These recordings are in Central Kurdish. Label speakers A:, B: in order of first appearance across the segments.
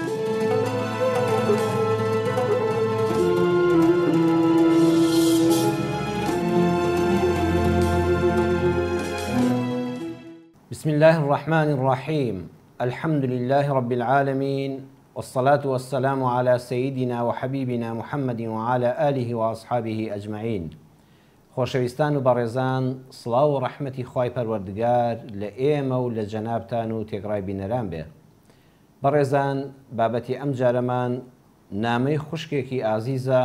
A: بسم الله الرحمن الرحيم. الحمد لله رب العالمين، والصلاة والسلام على سيدنا وحبيبنا محمد وعلى آله وأصحابه أجمعين. خۆشەویستان و بەڕێزان، سڵاو و ڕەحمەتی خوای پەروەردگار لە ئێمە و لە جەنابتان و تێکڕای بینەران بێ. بەڕێزان، بابەتی ئەم جارەمان نامەی خوشکێکی ئازیزە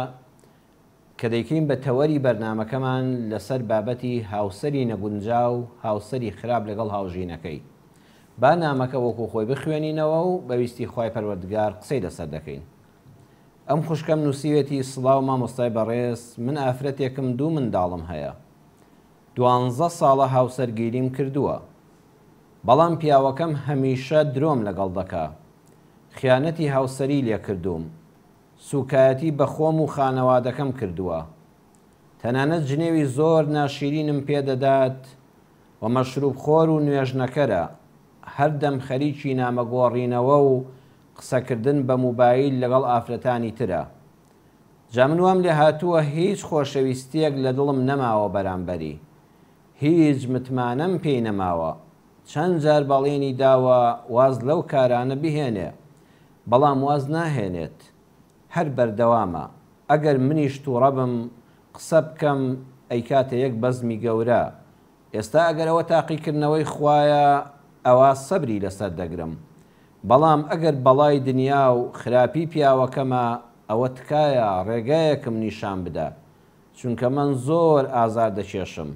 A: کە دەیکەین بە تەوەری بەرنامەکەمان لەسەر بابەتی هاوسەری نەگونجاو و هاوسەری خراپ لەگەڵ هاوژینەکەی. با نامەکە وەکو خۆی بخوێنینەوە و بەویستی خوای پەروەردگار قسەی لەسەر دەکەین. ئەم خوشکەم نووسیوێتی: سڵاو مامۆستای بەڕێز، من ئافرەتێکم دوو منداڵم هەیە. 12 ساڵە هاوسەرگیریم کردووە، بەڵام پیاوەکەم هەمیشە درۆم لەگەڵ دەکا. خیانەتی هاوسەری لێ کردووم، سوکایەتی بە خۆم و خانەوادەکەم کردووە، تەنانەت جنێوی زۆر ناشیرینم پێدەدات و مەشروب خۆر و نوێژنەکەرە، هەردەم خەریکی نامەگۆڕینەوە و قسەکردن بە موبایل لەگەڵ ئافرەتانی ترە. جا من وام لێ هاتووە هیچ خۆشەویستیەک لە دڵم نەماوە بەرامبەری، هیچ متمانەم پێی نەماوە. چەند جار بەڵێنی داوە واز لەو کارانە بهێنێ، بەڵام واز ناهێنێت، هەر بەردەوامە. ئەگەر منیش تووڕە بم قسە بکەم ئەیکاتە یەک بەزمی گەورە. ئێستا ئەگەر ئەوە تاقیکردنەوەی خوایە، ئەوە سەبری لەسەر دەگرم، بەڵام ئەگەر بەڵای دنیا و خراپی پیاوەکەمە، ئەوە تکایە ڕێگایەکم نیشان بدە، چونکە من زۆر ئازار دەکێشم.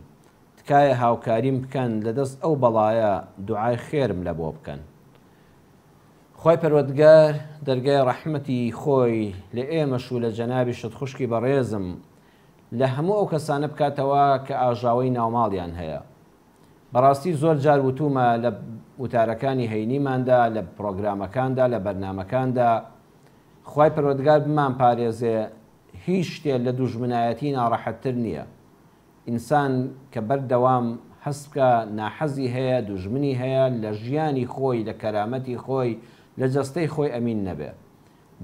A: تکایە هاوکاریم بکەن، لەدەست ئەو بەڵایە دوعای خێرم لە بۆ بکەن. خوای پەروەردگار دەرگای ڕەحمەتی خۆی لە ئێمەش و لە جەنابی شت خوشکی بەڕێزم لە هەموو ئەو کەسانە بکاتەوە کە ئاژاوەی ناوماڵیان هەیە. بەڕاستی زۆر جار وتومە لە وتارەکانی هەینیماندا، لە پرۆگرامەکاندا، لە بەرنامەکاندا، خوای پەروەردگار بمان پارێزێ، هیچ شتێ لە دوژمنایەتی ناڕەحەتتر نییە. ئینسان کە بەردەوام هەستکە ناحەزی هەیە، دوژمنی هەیە، لە ژیانی خۆی، لە کەرامەتی خۆی، لە جەستەی خۆی ئەمین نەبێ.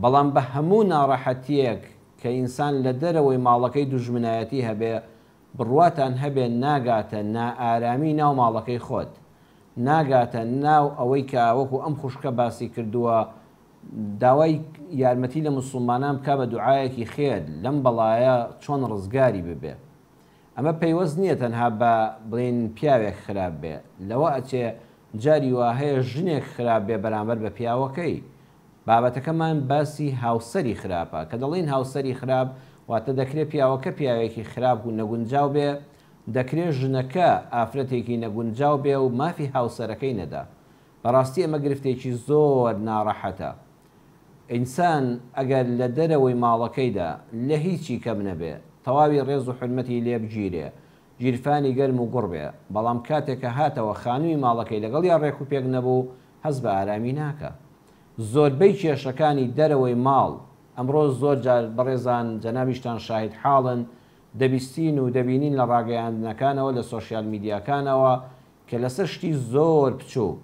A: بەڵام بە هەموو ناڕەحەتیەک کە ئینسان لە دەرەوەی ماڵەکەی دوژمنایەتی هەبێ، بڕواتان هەبێ ناگاتە نائارامی ناو ماڵەکەی خۆت، ناگاتە ناو ئەوەی کە وەکو ئەم خوشکە باسی کردووە، داوای یارمەتی لە موسڵمانان بکە بە دوعایەکی خێر لەم بەڵایە چۆن ڕزگاری ببێ. ئەمە پەیوەست نییە تەنها بە بڵێن پیاوێک خراپ بێ، لەوە ئەچێ جاری وا هەیە ژنێک خراپ بێ بەرامبەر بە پیاوەکەی. بابەتەکەمان باسی هاوسەری خراپە، کە دەڵێن هاوسەری خراپ واتە دەکرێت پیاوەکە پیاوێکی خراپ و نەگونجاو بێ، دەکرێت ژنەکە ئافرەتێکی نەگونجاو بێ و مافی هاوسەرەکەی نەدا. بەڕاستی ئەمە گرفتێکی زۆر ناڕەحەتە. ئینسان ئەگەر لە دەرەوەی ماڵەکەیدا لە هیچی کەم نەبێ، تەواوی ڕێز و حرمەتی لێ بگیرێ، گیرفانی گەرم و گوڕ بێ، بەڵام کاتێکە هاتەوە خانووی ماڵەکەی لەگەڵ یا ڕێک و پێک نەبوو، هەست بە ئارامی ناکە. زۆربەی کێشەکانی دەرەوەی ماڵ ئەمڕۆ زۆر جار بەڕێزان جەنابیشتان شاهید حاڵن، دەبیستین و دەبینین لە ڕاگەیاندنەکانەوە لە سۆشیال میدیاکانەوە کە لەسەر شتی زۆر بچوو،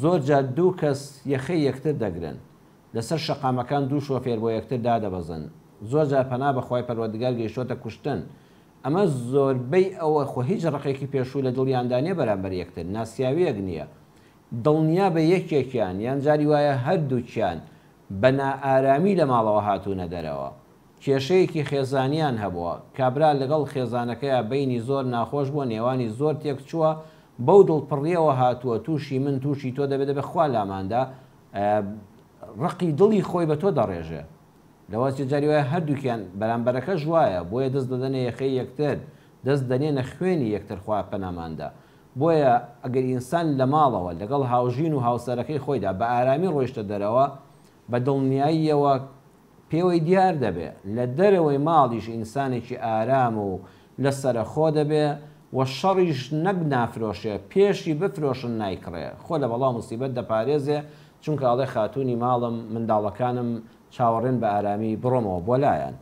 A: زۆر جار دوو کەس یەخەی یەکتر دەگرن، لەسەر شەقامەکان دوو شۆفێر بۆ یەکتر دادەبەزن، زۆر جار پەنا بەخوای پەروەردگار گەیشتۆتە کوشتن. ئەمە زۆربەی ئەوە خۆ هیچ ڕقێکی پێشوو لە دڵیاندانێ بەرامبەر یەکتر، ناسیاویەک نییە. دڵنیا بە یەکێکیان یان جاری وایە هەردووکیان بە نائارامی لە ماڵەوە هاتوونە دەرەوە، کێشەیەکی خێزانیان هەبووە، کابرا لەگەڵ خێزانەکەیە بینی زۆر ناخۆش بووە، نێوانی زۆر تێک چووە، بەو دڵپڕیەوە هاتووە تووشی من تووشی تۆ دەبێت بەخوا لاماندا ڕقی دڵی خۆی بە تۆ دەڕێژێ. لەوەی جاری وایە هەردووکیان بەرامبەرەکە ژوایە، بۆیە دەست دەدەنە یەخەی یەکتر، دەست دەنێنە خوێنی یەکتر خوا پەناماندا. بۆیە ئەگەر ئینسان لە ماڵەوە لەگەڵ هاوژین و هاوسەرەکەی خۆیدا بە ئارامی ڕۆیشتە دەرەوە، بە دڵنیاییەوە پێوەی دیار دەبێ لە دەرەوەی ماڵیش ئینسانێکی ئارام و لە سەرخۆ دەبێ و شەڕیش نەک نافرۆشێ، پێشی بفرۆشن نایکڕێ، خۆ لە بەڵام موسیبەت دەپارێزێ، چونکە ئەڵێ خاتوونی ماڵم منداڵەکانم چاوەڕێن بە ئارامی بڕۆمەوە بۆ لایەن.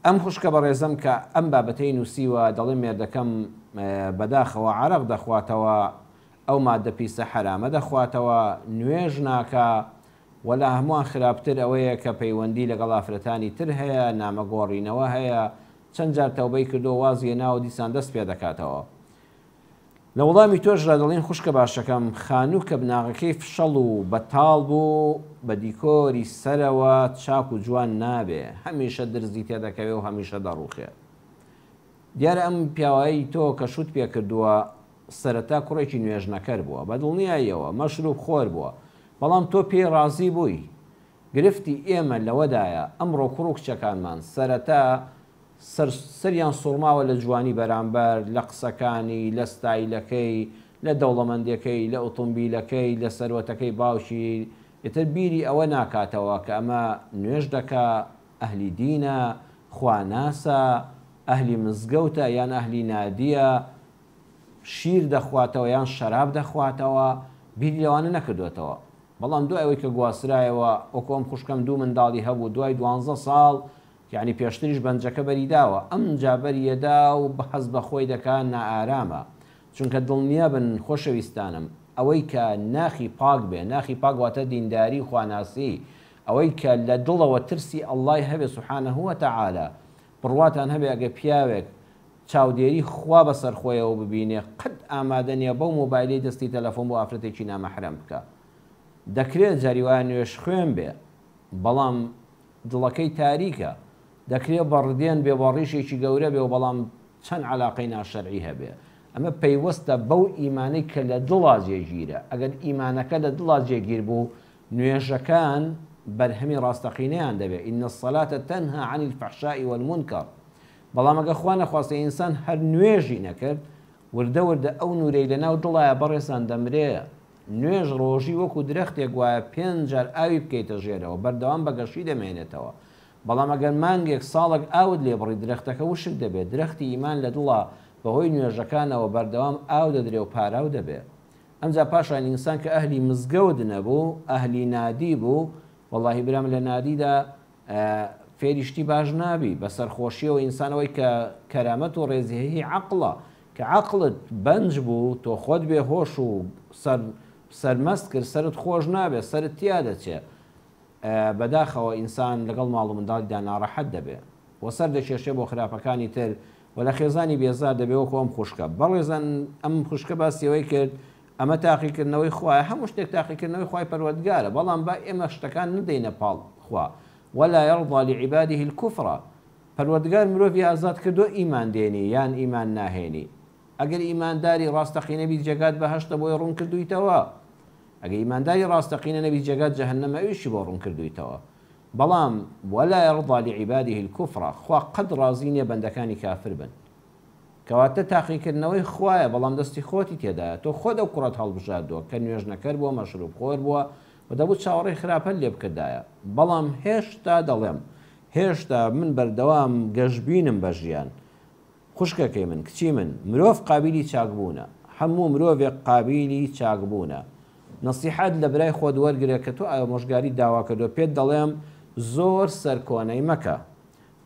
A: ئەم خوشکە بەڕێزەم کە ئەم بابەتەی نووسیوە، دەڵێ مێردەکەم بەداخەوە عەرەق دەخواتەوە، ئەو مادە پیسە حرامە دەخواتەوە، نوێژ ناکە، ولا هەمووان خراپتر ئەوەیە کە پەیوەندی لەگەڵ ئافرەتانی تر هەیە، نامەگۆڕینەوە هەیە، چەند جار تەوبەی کردو وازیە ناوە دیسان دەست پێ دەکاتەوە. لە وەڵامی تۆشرا دەڵێن خوشکە باشەکەم خانوو کە بناغەکەی فشەڵ و بەتاڵ بوو بە دیکۆری سەرەوە چاک و جوان نابێ، هەمیشە درزی تێدەکەوێ و هەمیشە دەڕوخێ. دیارە ئەم پیاوایی تۆ کە شوت پێ کردووە سەرەتا کوڕێکی نوێژنەکەر بووە، بە دڵنیاییەوە مەشروب خۆر بووە، بەڵام تۆ پێی ڕازی بووی. گرفتی ئێمە لەوەدایە ئەمڕۆ کوڕ و کچەکانمان سەرەتا سەریان سوڵماوە لە جوانی بەرامبەر، لە قسەکانی، لە ستایلەکەی، لە دەوڵەمەندیەکەی، لە ئۆتۆمبیلەکەی، لە سەروەتەکەی باوشی، ئێتر بیری ئەوە ناکاتەوە کە ئەمە نوێژ دەکا، ئەهلی دینە، خواناسە، ئەهلی مزگەوتە یان ئەهلی نادیە، شیر دەخواتەوە یان شەراب دەخواتەوە، بیری لەوانە نەکردوێتەوە. بەڵام دوای ئەوەی کە گواسرایەوە وەکۆم خوشکەم 2 منداڵی هەبوو دوای 12 ساڵ، یعنی پێشتریش بەنجەکە بەریداوە، ئەم جابەریەدا و بە حەز بە خۆی دەکات نائارامە. چونکە دڵنیا بن خۆشەویستانم ئەوەی کە ناخی پاک بێ، ناخی پاک واتە دینداری خواناسی، ئەوەی کە لە دڵەوە ترسی ئەڵڵای هەبێ سوبحانەهو وتەعالە، بڕواتان هەبێ ئەگە پیاوێک چاودێری خوا بەسەر خۆیەوە ببینێ قەت ئامادە نییە بەو مۆبایلی دەستی تەلەفۆن بۆ ئافرەتێکی نامەحرەم بکە. دەکرێت جاریوان نوێش خوێن بێ، بەڵام دڵەکەی تاریکە، دەکرێت بەڕدێن بێ بە ڕیشێکی گەورە بێ و بەڵام چەند علاقەی ناشەرعی هەبێ. ئەمە پەیوەستە بەو ئیمانەی کە لە دڵا جێگیرە. ئەگەر ئیمانەکە لە دڵا جێگیر بوو، نوێژەکان بەرهەمی ڕاستەقینەیان دەبێت. ئین الصەلاتە تەنها عن الفەحشاء والمونکەر. بەڵام ئەگە خوا نەخواستە ئینسان هەر نوێژی نەکرد، وردە وردە ئەو نورەی لەناو دڵایە بەڕێزان دەمرێ. نوێژ ڕۆژی وەکو درەختێک وایە 5 جار ئاوی بکەیتە ژێرەوە، بەردەوام بەگەشی دەمێنێتەوە. بەڵام ئەگەر مانگێک ساڵێک ئاوت لێ بڕی درەختەکە وشک دەبێت. درەختی ئیمان لە دڵە بەهۆی نوێژەکانەوە بەردەوام ئاو دەدرێ و پاراو دەبێت. ئەمجا پاشان ئینسان کە ئەهلی مزگەوت نەبوو، ئەهلی نادی بوو، وەڵاهی برام لە نادیدا فێریشتی باش نابی، بە سەرخۆشیەوە ئینسانەوەی کە کەرامەت و ڕێزیهەیی عەقڵە، کە عەقڵت بەنج بوو تۆ خۆت بێ هۆش و سەرمەست کرد، سەرت خۆش نابێت، سەرت تیا دەچێت، بەداخەوە ئینسان لەگەڵ ماڵ و منداڵیدا ناڕەحەت دەبێت و سەر دەکێشێ بۆ خراپەکانی تر و لە خێزانی بێزار دەبێت وەکو ئەم خوشکە. بەڕێزان ئەم خوشکە باسیەوەی کرد، ئەمە تاقیکردنەوەی خوایە، هەموو شتێک تاقیکردنەوەی خوای پەروەردگارە، بەڵام با ئێمە شتەکان ندەینە پاڵ خوا. ولا يرضى لعباده الكفر. پەروەردگار مرۆڤی ئازاد کردو ئیمان دێنی یان ئیمان ناهێنی. ئەگەر ئیمانداری ڕاستەقینە بیت جێگات بەهەشتە بۆی ڕوون کردویتەوە، ئەگەر ئیمانداری ڕاستەقینە نەبی جێگات جەهەنەمە ئەویشی بۆ ڕوون کردویتەوە. بەڵام ولا يرضى لعباده الكفر، خوا قەت ڕازی نییە بەندەکانی کافر بن. کەواتە تاقیکردنەوەی خوایە، بەڵام دەستی خۆتی تێدایە. تۆ خۆت ئەو کوڕەت هەڵبژاردووە کە نوێژ نەکەر بووە، مەشروب خۆر بووە و دەبوو چاوەڕێی خراپە لێ بکردایە. بەڵام هێشتا دەڵێم، هێشتا من بەردەوام گەشببینم بە ژیان. خوشکەکەی من، کچی من، مرۆڤ قابلی چاکبوونە، هەموو مرۆڤێک قابلی چاکبوونە. نەسیحەت لە برای خۆت وەرگرە کە تۆ ئامۆژگاری داوا کردو، پێت دەڵێم زۆر سەرکۆنەی مەکە،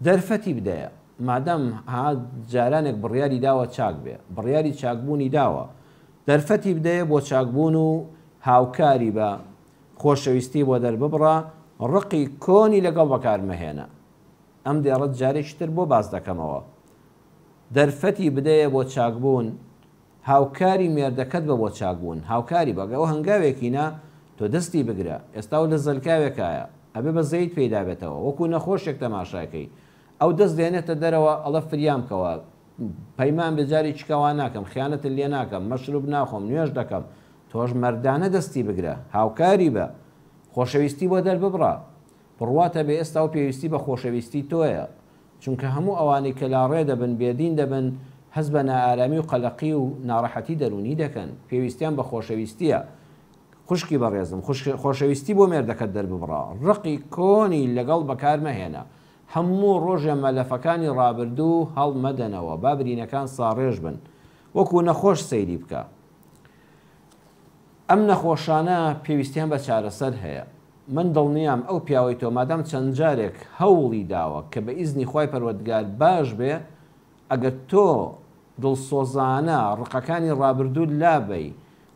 A: دەرفەتی بدەیە. مادەم جارانێک بڕیاری داوە چاک بێ، بڕیاری چاکبوونی داوە، دەرفەتی بدەیە بۆ چاکبوون و هاوکاری بە خۆشەویستی بۆ دەرببڕە، ڕقی کۆنی لەگەڵ بەکارمەهێنە. ئەم دێڕەت جارێکی تر بۆ باز دەکەمەوە. دەرفەتی بدەیە بۆ چاکبوون، هاوکاری مێردەکەت بە بۆ چاکبوون، هاوکاری بەگە ئەو هەنگاوێکینە تۆ دەستی بگرە. ئێستا و لە زەلکاوێکایە ئەبێ بە زەید پێدا بێتەوە، وەکو نەخۆشێک تەماشاکەی، ئەو دەست دێنێتە دەرەوە ئەڵە فریام کەوە، پەیمان بێجاری چکاوا ناکەم، خیانەت لێ ناکەم، مەشروب ناخۆم، نوێژ دەکەم. تۆش مەردانە دەستی بگرە، هاوکاری بە، خۆشەویستی بۆ دەرببڕە. بڕواتە بێ ئێستا و پێویستی بە خۆشەویستی تۆیە، چونکە هەموو ئەوانەی کە لاڕێ دەبن بێدین دەبن، هەز بە نائارامی و قەلەقی و ناڕەحەتی دەرونی دەکەن. پێویستیان بە خۆشەویستیە. خوشکی بەڕێزم، خۆشەویستی بۆ مێردەکەت دەرببڕە، ڕقی کۆنی لەگەڵ بەکارمەهێنە. هەموو ڕۆژە مەلەفەکانی ڕابردوو هەڵمەدەنەوە، با برینەکان ساڕێژ بن، وەکو نەخۆش سەیری بکە. ئەم نەخۆشانە پێویستیان بە چارەسەر هەیە. من دڵنیام ئەو پیاوەی تۆ مادام چەند جارێک هەوڵی داوە کە بە ئیزنی خوای پەروەردگار باش بێ، ئەگەر تۆ دڵسۆزانە ڕقەکانی ڕابردوو لابەی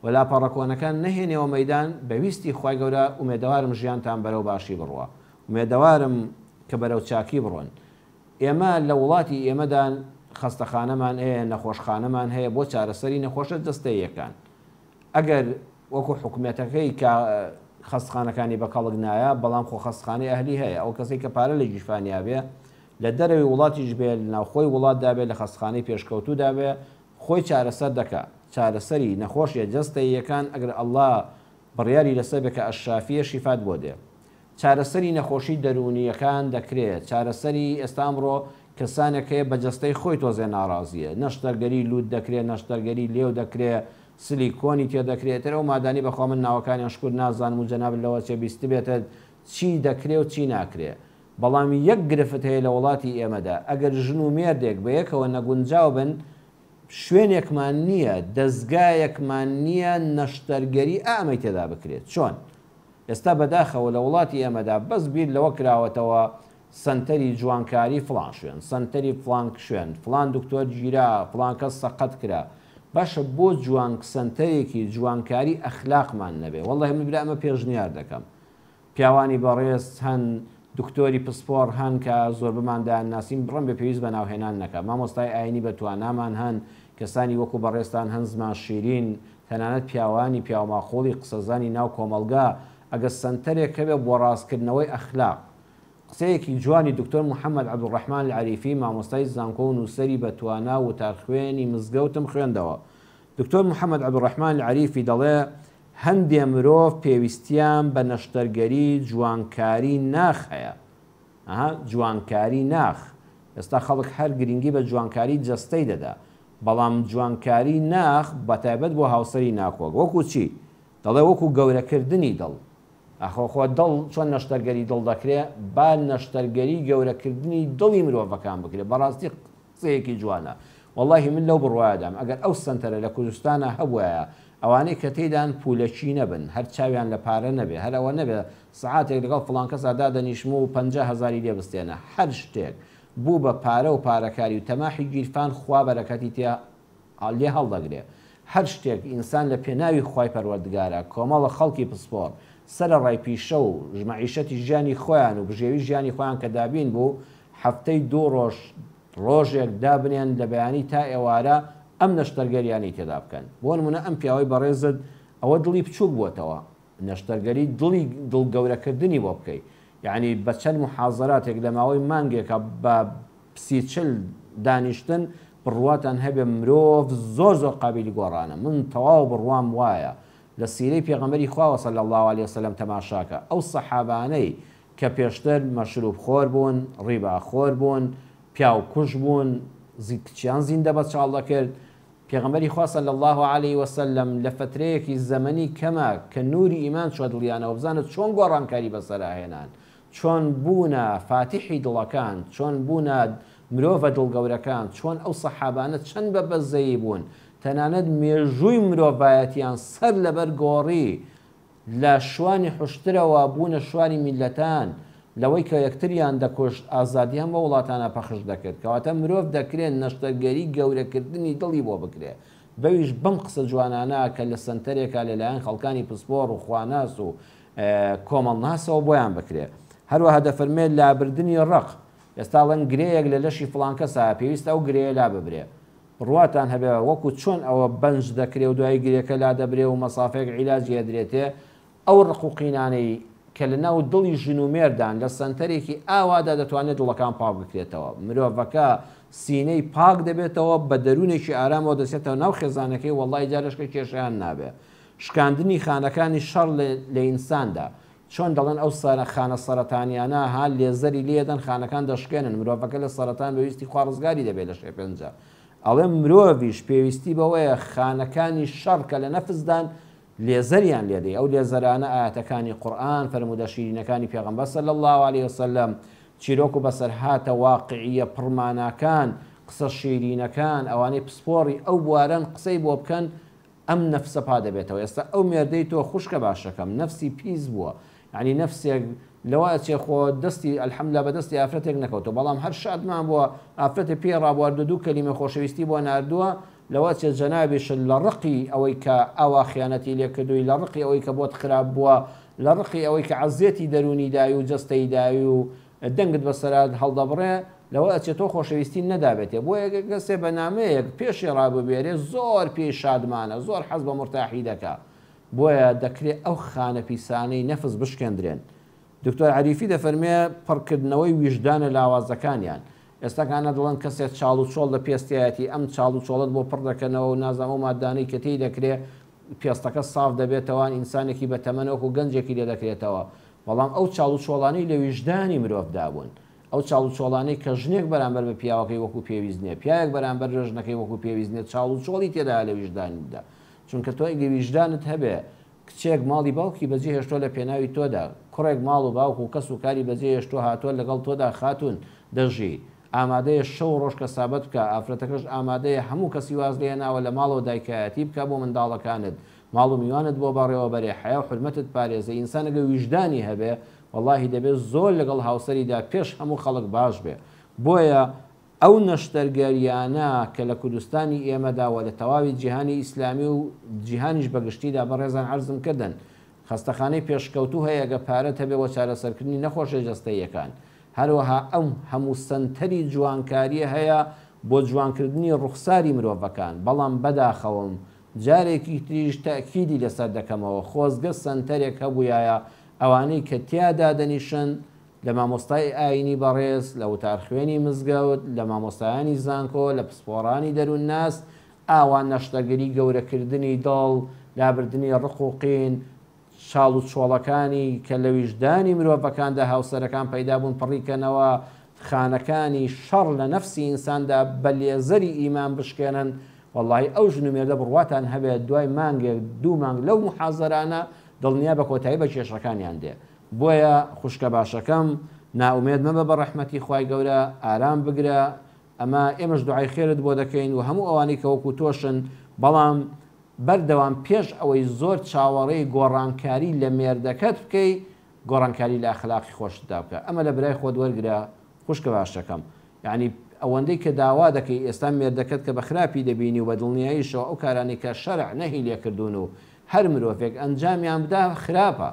A: و لاپەڕەکۆنەکان نەهێنێەوە مەدان بەویستی خی گەورە ومێدەوارم ژیانتان بەرەو باشی بڕوە ومێدەوارم کە بەرەو چاکی بڕۆن. ئێمە لە وڵاتی ئێمەدان خەستەخانەمان هەیە نەخۆشخانەمان هەیە بۆ چارەسەری نەخۆشە دەستەیەکان. ئەگەر وەکو حکوومەتەکەی کە خەستخانەکانی بە کەڵک نایە بەڵام خۆ خەستخانەی ئەهلی هەیە ئەو کەسی کە پارە لە جیفانیا بێ لە دەرەوەی وڵاتیش بێ ناوخۆی وڵات دابێت لە خەستخانەی پێشکەوتو دابێ خۆی چارەسەر دەکات چارەسەری نەخۆشیە جەستەیەکان ئەگەر ئەڵڵا بڕیاری لەسەر بێ کە ئەشافیە شیفات بۆ دێ چارەسەری نەخۆشی دەرونیەکان دەکرێت چارەسەری ئێستا ئەمڕۆ کەسانێکەیە بە جەستەی خۆی تۆزێ ناڕازیە نەشتەرگەری لوت دەکرێت نەشتەرگەری لێو دەکرێت سلیکۆنی تێ دەکرێتەوە و مادانی بەخوا من ناوەکانیان شکر نازانم و جەناب لەوە چێ بیست بێتە چی دەکرێت و چی ناکرێت بەڵام یەک گرفت هەیە لە وڵاتی ئێمەدا ئەگەر ژن و مێردێک بە یەکەوە نەگونجاو بن شوێنێکمان نییە دەستگایەکمان نییە نەشتەرگەری ئامەی تێدا بکرێت چۆن ئێستا بەداخەوە لە وڵاتی ئێمەدا بەس بیر لەوە کراوەتەوە سنتەری جوانکاری فلان شوێن سنتەری فلان شوێن فلان دکتۆر گیرا فلان کەس سەقەت کرا باشە بۆ جوان سنتەرێکی جوانکاری ئەخلاقمان نەبێ وەڵڵی من برا ئەمە پێشنیار دەکەم پیاوانی بەڕێز هەن دکتۆری پسپۆر هەن کە زۆر بماندایان ناسیم بڕم بە پێویست بە ناوهێنان نەکە مامۆستای ئاینی بەتوانامان هەن کەسانی وەکو بەڕێستان هەن زمان شیرین تەنانەت پیاوانی پیاوماخۆڵی قسەزانی ناو کۆمەلگا ئەگە سنتەرێک هەبێ بۆ ڕاستکردنەوەی ئەخلاق قسەیەکی جوانی دکتۆر محەممەد عەبدوڕەحمان العەریفی مامۆستای زانکۆ و نووسەری بەتوانا و تارخوێنی مزگەوتم خوێندەوە دکتۆر محەممەد عەبدوڕەحمان العەریفی دەڵێ هەندێ مرۆڤ پێویستیان بە نەشتەرگەری جوانکاری ناخ هەیە جوانکاری ناخ ئێستا خەڵک هەر گرنگی بە جوانکاری جەستەی دەدا بەڵام جوانکاری ناخ بەتایبەت بۆ هاوسەری ناکۆک وەکو چی دەڵێ وەکو گەورەکردنی دڵ ئەخۆخۆ دڵ چۆن نەشتەرگەری دڵ دەکرێت با نەشتەرگەری گەورەکردنی دڵی مرۆڤەکان بکرێت بەڕاستی قسەیەکی جوانە وەڵڵاهی من لەو بڕوایدام ئەگەر ئەو سنتەرە لە کوردستانە هەبووایە ئەوانەی کە تێدان پولەکی نەبن هەر چاویان لە پارە نەبێ هەر ئەوە نەبێ سعاتێک لەگەڵ فڵان کەسا دادەنیشم و 50,000 لێ بستێنە هەر شتێک بوو بە پارە و پارەکاری و تەماحی گیرفان خوا بەرەکەتی تێ لێ هەڵدەگرێ هەر شتێک ئینسان لە پێناوی خوای پەروەردگارە کۆمەڵە خەڵکی پسپۆر سرە ڕای پیشە و ژمەعیشەتی ژیانی خۆیان و بژێوی ژیانی خۆیان کە دابین بوو هەفتەی 2 ڕۆژ ڕۆژێک دابنیان لە بەیانی تا ئێوارە ئەم نەشتەرگەریانی تێدا بکەن بۆ نمونە ئەم پیاوەی بەڕێزت ئەوە دڵی بچووک بووتەوە نەشتەرگەری دڵی دڵگەورەکردنی بۆ بکەیت یعنی بە چەند محازەراتێک لە ماوەی مانگێکە بە 30-40 دانیشتن بڕواتان هەبێ مرۆڤ زۆر قابلی گۆڕانە من تەواو بڕوام وایە لە سیرەی پێغەمبەری خوا صلی الله علیه وسلم تەماشاکە ئەو سەحابانەی کە پێشتر مەشروب خۆر بوون ڕیبا خۆر بوون پیاو کوش بوون کچیان زیندە بە چاڵ دەکرد پێغەمبەری خوا صلی الله علیه وسلم لە فترەیەکی زەمەنی کەمە کە نوری ئیمان چوە دڵیانەوە بزانت چۆن گۆڕانکاری بەسەرهێنان چۆن بوونە فاتحی دڵەکان چۆن بوونە مرۆڤە دڵگەورەکان چۆن ئەو سەحابانە چەند بە بەزەیی بوون تەنانەت مێژووی مرۆڤایەتیان سەر لەبەر گۆڕی لە شوانی حوشترەوە بوونە شوانی میلەتان لەوەی کە یەکتریان دەکوشت ئازادیان بە وڵاتانە پەخش دەکرد کەواتە مرۆڤ دەکرێت نەشتەرگەری گەورەکردنی دڵی بۆ بکرێت بەویش بەم قسە جوانانە کە لە سنتەرێکە لەلایەن خەڵکانی پسپۆر و خواناس و کۆمەڵناسەوە بۆیان بکرێت هەروەها دەفەرمێت لابردنی ڕق ئێستاڵەن گرەیەک لە لەشی فڵان کەسە پێویستە ئەو گرەیە لا ببرێ ڕواتان هەبێ وەکو چۆن ئەوە بەنج دەکرێت و دوای گرێکە لا دەبرێ و مەسافەیەک عیلاجی هەدرێتێ ئەو ڕقوقینانەی کە لە ناو دڵی ژن و مێردان لە سنتەرێکی ئاوادا دەتوانێت دڵەکان پاک بکرێتەوە مرۆڤەکە سینەی پاک دەبێتەوە بە دەروونێکی ئارامەوە دەچێتەوە ناو خێزانەکەی وەڵڵای جارشکە کێشیان نابێ شکاندنی خانەکانی شەڕ لە ئینساندا چۆن دەڵێن ئەو خانە سەرەتانیانە ها لێزەری لێدەن خانەکان دەشکێنن مرۆڤەکە لە سەرەتان بەویستی خوارزگاری دەبێت لە شێپێنجە ئەڵێ مرۆڤیش پێویستی بەوەیە خانەکانی شەڕ کە لە نەفسدان لێزەریان لێدەی ئەو لێزەرانە ئاەتەکانی قورئان فەرموودە شیرینەکانی پێغەمبەر صلی الله علیه وسلم چیرۆک و بەسەرهاتە واقعیە پڕماناکان قسە شیرینەکان ئەوانەی پسپۆڕی ئەو بوارن قسەی بۆ بکەن ئەم نەفسە پا دەبێتەوە ئێستا ئەو مێردەی تۆ خوشکە باشەکەم نەفسی پیس بووە یعنی نەفسێک لەوایە چێ خۆ دەستی ئەلحەمدوللا بە دەستی ئافرەتێک نەکەوتەوە بەڵام هەر شادمان بووە ئافرەتە پێ ڕابواردە دوو کەلیمە خۆشەویستی بۆ ناردووە لەوە چێ جەنابیش لە ڕقی ئەوەی کە ئەوە خیانەتی لێ کردووی لە ڕقی ئەوەی کە بۆت خراپ بووە لە ڕقی ئەوەی کە عەزیەتی دەرونی داوی و جەستەی داوی و دەنگت بەسەرات هەڵدەبڕێ لەوە ئەچێت تۆ خۆشەویستی نەدابێتێ بۆ گەسێ بەنامەیەک پێشی ڕاببێرێ زۆر پێی شادمانە زۆر حەز بە مرتاحی دەکا بۆیە دەکرێت ئەو خانە پیسانەی نەفس بشکێندرێن. دکتۆر عەریفی دەفەرمێ پڕکردنەوەی ویژدانە لاوازەکانیان ئێستاکانە دڵن کەسێک چاڵ و چۆڵ لە پێستایەتی ئەم چاڵ و چۆڵت بۆ پڕ دەکەنەوە و نازانم و مادانەی کە تێی دەکرێت پێستەکە ساف دەبێتەوە ئینسانێکی بە تەمەنەوەکو گەنجێکی لێ دەکرێتەوە بەڵام ئەو چاڵ و چۆڵانەی لە ویژدانی مرۆڤدا بوون ئەو چاڵ و چۆڵانەی کە ژنێک بەرامبەر بە پیاوەکەی وەکو پێویست نیە پیاوێک بەرامبەر ژنەکەی وەکو پێویست نیە چاڵ و چۆڵی تێدا لە ویژدانیدا چونکە تۆ ئەگە ویژدانت هەبێ کچێک ماڵی باوکی بەجێ هێشتۆ لە پێناوی تۆدا کوڕێک ماڵ و باوک و کەس و کاری بەجێ هێشتۆ هاتووە لەگەڵ تۆدا خاتون دەژی ئامادەیە شەو ڕۆژ کە سابەت بکە ئافرەتەکەش ئامادەیە هەموو کەسی واز لێناوە لە ماڵەوە دایکایەتی بکە بۆ منداڵەکانت ماڵ و میوانت بۆ بەڕێوە بەرێ حیا و حرمەتت پارێزە ئینسانەگە ویژدانی هەبێ واللهی دەبێت زۆر لەگەڵ هاوسەریدا پێش هەموو خەڵک باش بێ بۆیە ئەو نەشتەرگەریانە کە لە کوردستانی ئێمەداوە لە تەواوی جیهانی ئیسلامی و جیهانیش بەگشتیدا بەڕێزان عەرزم کردن خەستەخانەی پێشکەوتوو هەیە گە پارەت هەبێ بۆ چارەسەرکردنی نەخۆشە جەستەیەکان هەروەها ئەو هەموو سنتەری جوانکاریە هەیە بۆ جوانکردنی ڕوخساری مرۆڤەکان بەڵام بەداخەوم جارێکی تریش تەکیدی لەسەر دەکەمەوە خۆزگە سنتەرێک هەبوویایە ئەوانەی کە تیادا دەنیشن لە مامۆستای ئاینی بەڕێز لە وتارخوێنی مزگەوت لە مامۆستایانی زانکۆ لە پسپۆڕانی دەروون ناس ئاوان نەشتەگەری گەورەکردنی دڵ لابردنی ڕق و قین شاڵ و چۆڵەکانی کە لە ویژدانی مرۆڤەکاندا هاوسەرەکان پەیدا بوون پڕیکەنەوە خانەکانی شەڕ لە نەفسی ئینساندا بە لێزەری ئیمان بشکێنن واللهی ئەو ژنومێردە بڕواتان هەبێت دوای مانگێک دوو مانگ لەو محازەرانە دڵنیا بە کۆتایی بە کێشەکانیان دێ بۆیە خوشکە باشەکەم ناومێت مەبە بە ڕەحمەتی خوای گەورە ئارام بگرە ئەمە ئێمەش دوعای خێرت بۆ دەکەین و هەموو ئەوانەی کە وەکو تۆشن بەڵام بەردەوام پێش ئەوەی زۆر چاوەڕێی گۆڕانکاری لە مێردەکەت بکەی گۆڕانکاری لە ئەخلاقی خۆشتدا بکە ئەمە لە برای خۆت وەرگرە خوشکە باشەکەم یعنی ئەوەندەی کە داوا دەکەی ئێستا مێردەکەت کە بە خراپی دەبینی و بە دڵنیاییشەوە ئەو کارانی کە شەرع نەهی لێکردوون و هەر مرۆڤێک ئەنجامیان بدا خراپە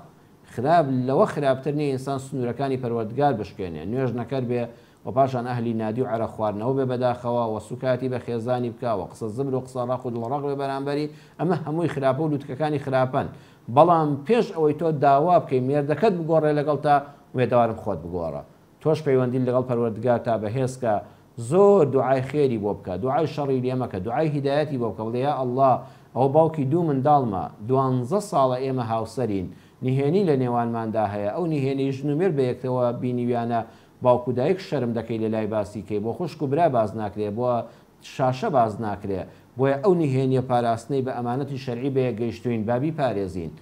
A: خراپ لەوە خراپتر نیە ئینسان سنوورەکانی پەروەردگار بشکێنێ نوێژ نەکرد بێ و پاشان ئەهلی نادی و عەرە خواردنەوە بێ بەداخەوە و سوکاتی بە خێزانی بکە و قسە زبر و قسە ڕاق و دڵڕەق بێ بەرامبەری ئەمە هەمووی خراپە و لوتکەکانی خراپەن بەڵام پێش ئەوەی تۆ داوا بکەی مێردەکەت بگۆڕێ لەگەڵ تا وێداوارم خۆت بگۆڕە تۆش پەیوەندی لەگەڵ پەروەردگار تا بەهێزکە زۆر دوعای خێری بۆ بکە دوعای شەڕی لێ مەکە دوعای هیدایەتی بۆ بکە بڵێ یا ئەڵڵا ئەو باوکی دوو منداڵمە 12 ساڵە ئێمە هاوسەرین نهێنی لە نێوانماندا هەیە ئەو نهێنی ژنومێر بە یەکەوە بینیویانە باوکو دایک شەرم دەکەی لە لای باسیکەی بۆ خوشک و برا باز ناکرێ بۆ شاشە باز ناکرێ بۆیە ئەو نهێنیە پاراستنەی بە ئەمانەتی شەرعی بەیە گەیشتوین بابی پارێزین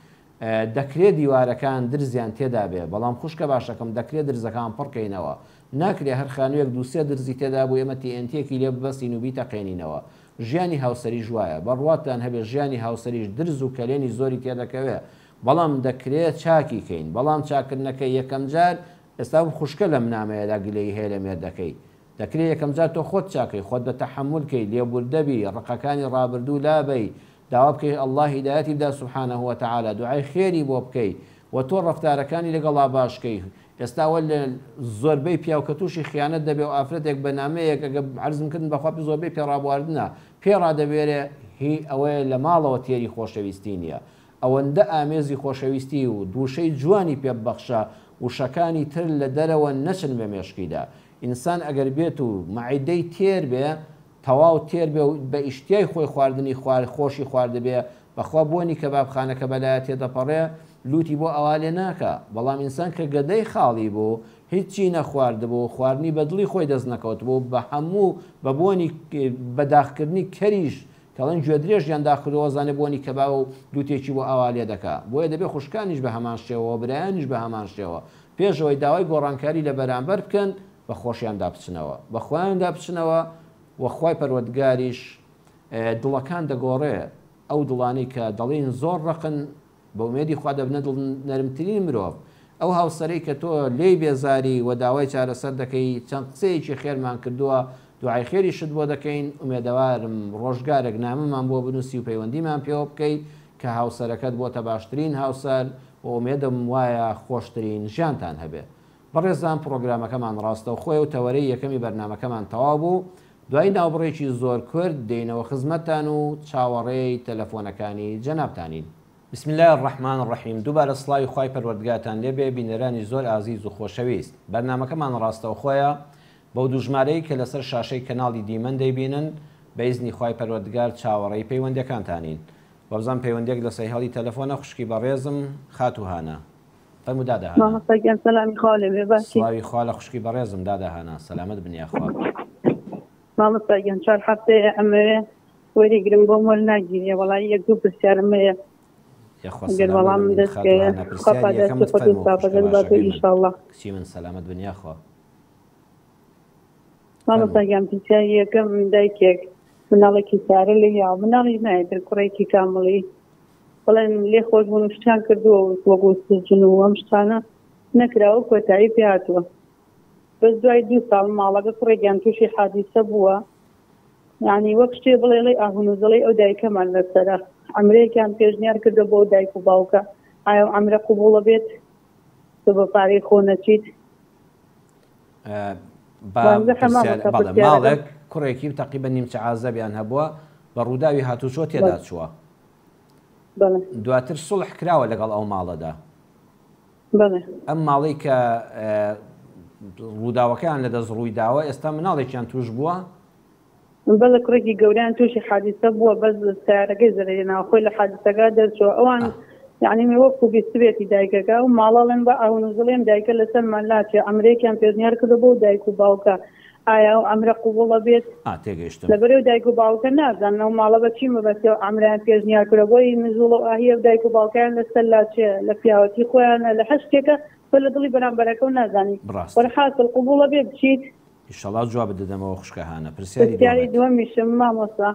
A: دەکرێت دیوارەکان درزیان تێدا بێ بەڵام خوشکە باشەکەم دەکرێت درزەکان پڕکەینەوە ناکرێ هەر خانوویەک دووسێ درزی تێدا بوو ئێمە تێنتێکی لێ ببەستین و بیتەقێنینەوە ژیانی هاوسەری ژوایە بەڕواتان هەبێ ژیانی هاوسەریش درز و کەلێنی زۆری تێدەکەوێ بەڵام دەکرێت چاکیکەین بەڵام چاکردنەکەی یەکەم جار ئێستا خوشکە لەم نامەیەدا گلەی هەیە لە مێردەکەی دەکرێت یەکەم جار تۆ خۆت چاکەی خۆت بە تەحملکەی لێبوردەبی ڕقەکانی ڕابردوو لابەی داوا بکەی ئەڵڵا هیدایەتی بدا سوبحانەهو وتەعالا دوعای خێری بۆ بکەی و تۆ ڕەفتارەکانی لەگەڵا باشکەی ئێستاوە لە زۆربەی پیاو کە تووشی خیانەت دەبێ و ئافرەتێک بە نامەیەک ئەگە عەرزمکردن بەخوا زۆربەی پێڕابواردنە پێڕادەبێرێ هی ئەوەیە لە ماڵەوە تێری خۆشەویستی نییە ئەوەندە ئامێزی خۆشەویستی و دووشەی جوانی پێبەخشە وشەکانی تر لە دەرەوە نەچن بە مێشکیدا ئینسان ئەگەر بێت و مەعیدەی تێر بێ تەواو تێر بێ و بە ئیشتیای خۆی خواردنی خۆشی خواردبێ بەخوا بۆنی کە بابخانەکە بەلایە تێدەپەڕێ لوتی بۆ ئەوا لێ ناکە بەڵام ئینسان کە گەدەی خاڵی بوو هیچی نەخواردبوو خواردنی بەدڵی خۆی دەست نەکەوت بوو بە هەموو بە بۆنی بەداخکردنی کەریش کەڵەن گوێ درێژیان داخلەوە زانێ بۆنی کە با و لوتێکی بۆ ئاوا لێ دەکا بۆیە دەبێ خوشکانیش بە هەمان شێوە برایانیش بە هەمان شێوە پێشەوەی داوای گۆڕانکاری لە بەرامبەر بکەن بە خۆشیاندا بچنەوە بە خۆیاندا بچنەوە وەخوای پەروەردگاریش دڵەکان دەگۆڕێ ئەو دڵانی کە دەڵێن زۆر ڕقن بە ومێدی خوا دەبنە دڵ نەرمترین مرۆڤ ئەو هاوسەرەی کە تۆ لێی بێزاری و داوای چارەسەر دەکەی چەند قسەیەکی خێرمان کردووە دوعای خێریشت بۆ دەکەین ئومێدەوارم ڕۆژگارێک نامەمان بۆ بنووسی و پەیوەندیمان پێوە بکەیت کە هاوسەرەکەت بۆتە باشترین هاوسەر و ئومێدەم وایە خۆشترین ژیانتان هەبێت. بەڕێزان پرۆگرامەکەمان ڕاستە و خۆی و تەوەرەی یەکەمی بەرنمەکەمان تەواو بوو. دوای ناوبڕێکی زۆر کورد دێنەوە خزمەتتان و چاوەڕێی تەلەفۆنەکانی جەنابتانین. بسم الله الرحمن الرحیم. دووبارە سڵاوی خوای پەروەردگارتان لێبێ بینەرانی زۆر ئازیز و خۆشەویست. بەرنمەکەمان ڕاستەوخۆیە بەو دوژمارەی کە لەسەر شاشەی کەناڵی دیمەن دەیبینن بە ئیزنی خوای پەروەردگار چاوەڕێی پەیوەندیەکانتانین. وەبزان پەیوەندێک لە سەیهەڵی تەلەفۆنە خوشکی بەڕێزم خاتوهانە. فەرموو دادەهانە. سڵاوی خوا لە خوشکی بەڕێزم دادەهانە. سەلامەت بنیاخوا.
B: مامۆستاگیان چوار هەفتەیە ئەمەوێ وەریگرم بۆم وەرناگیرێ وەڵی یەک دوو پرسیارم هەیە ئەگەر وەڵام دەستکەیە ئینشاءڵڵا.
A: کچی من سەلامەت بنیاخوا.
B: مامۆستاگیان پرسیاری یەکەم دایکێک مناڵێکی سارە لە یا مناڵی نایە کوڕێکی کامڵی بەڵێن لێ خۆش بوون شتیان کردووە وەگو سجن و ئەم شتانە نەکراوە کۆتایی پێ هاتووە. بەس دوای 2 ساڵ ماڵەکە کوڕێکیان تووشی حادیسە بووە، یعنی وەک شتێ بڵێڵی ئاهونوزەڵی ئەو دایکەمان لەسەرە ئەمرەیەکیان پێشنیار کردو بۆ دایک و باوکە ئایا ئەمرە قوبوڵە بێت تۆ بە پارەی خۆ نەچیت.
A: ماڵێک کوڕێکی تەقریبا نیمچە عازەبیان هەبووە بە ڕووداوی هاتوچۆ تێدا چووە، دواتر سوڵح کراوە لەگەڵ ئەو ماڵەدا. ئەم ماڵی کە ڕووداوەکەیان لەدەست ڕووی داوە ئێستا مناڵێکیان توش بووە.
B: بەڵە کوڕێکی گەوریان تووشی حادیسە بووە بەس سیارەکەی زەرێناوە خۆی لە حادیسەکە دەرچووە. ئەوان یعنی وەکو بیستبێتی دایکەکە و ماڵەڵێن بە ئاهونوزەڵێم دایکە لەسەر مالاچێ ئەمرێکیان پێشنیار کردو بۆ دایک و باوکە ئایا ئەمرە قوبوڵە بێت.
A: تێگەیشتم
B: لەبەرەوە دایک و باوکە نازانەوە ماڵە بە چی مەبەستەوە ئەمریان پێشنیار کردە بۆی نزوڵ و ئاهیە دایک و باوکیان لەسەر لاچێ لە پیاوەتی خۆیانە لە هەشتێکە بە لە دڵی بەرامبەرەکە و نازانی وەرحاصل قوبوڵە بێ بچیت.
A: ئینشاڵڵا جواب بدەمەوە خوشکەهانە.
B: پرسیاری دووەمیشم مامۆستا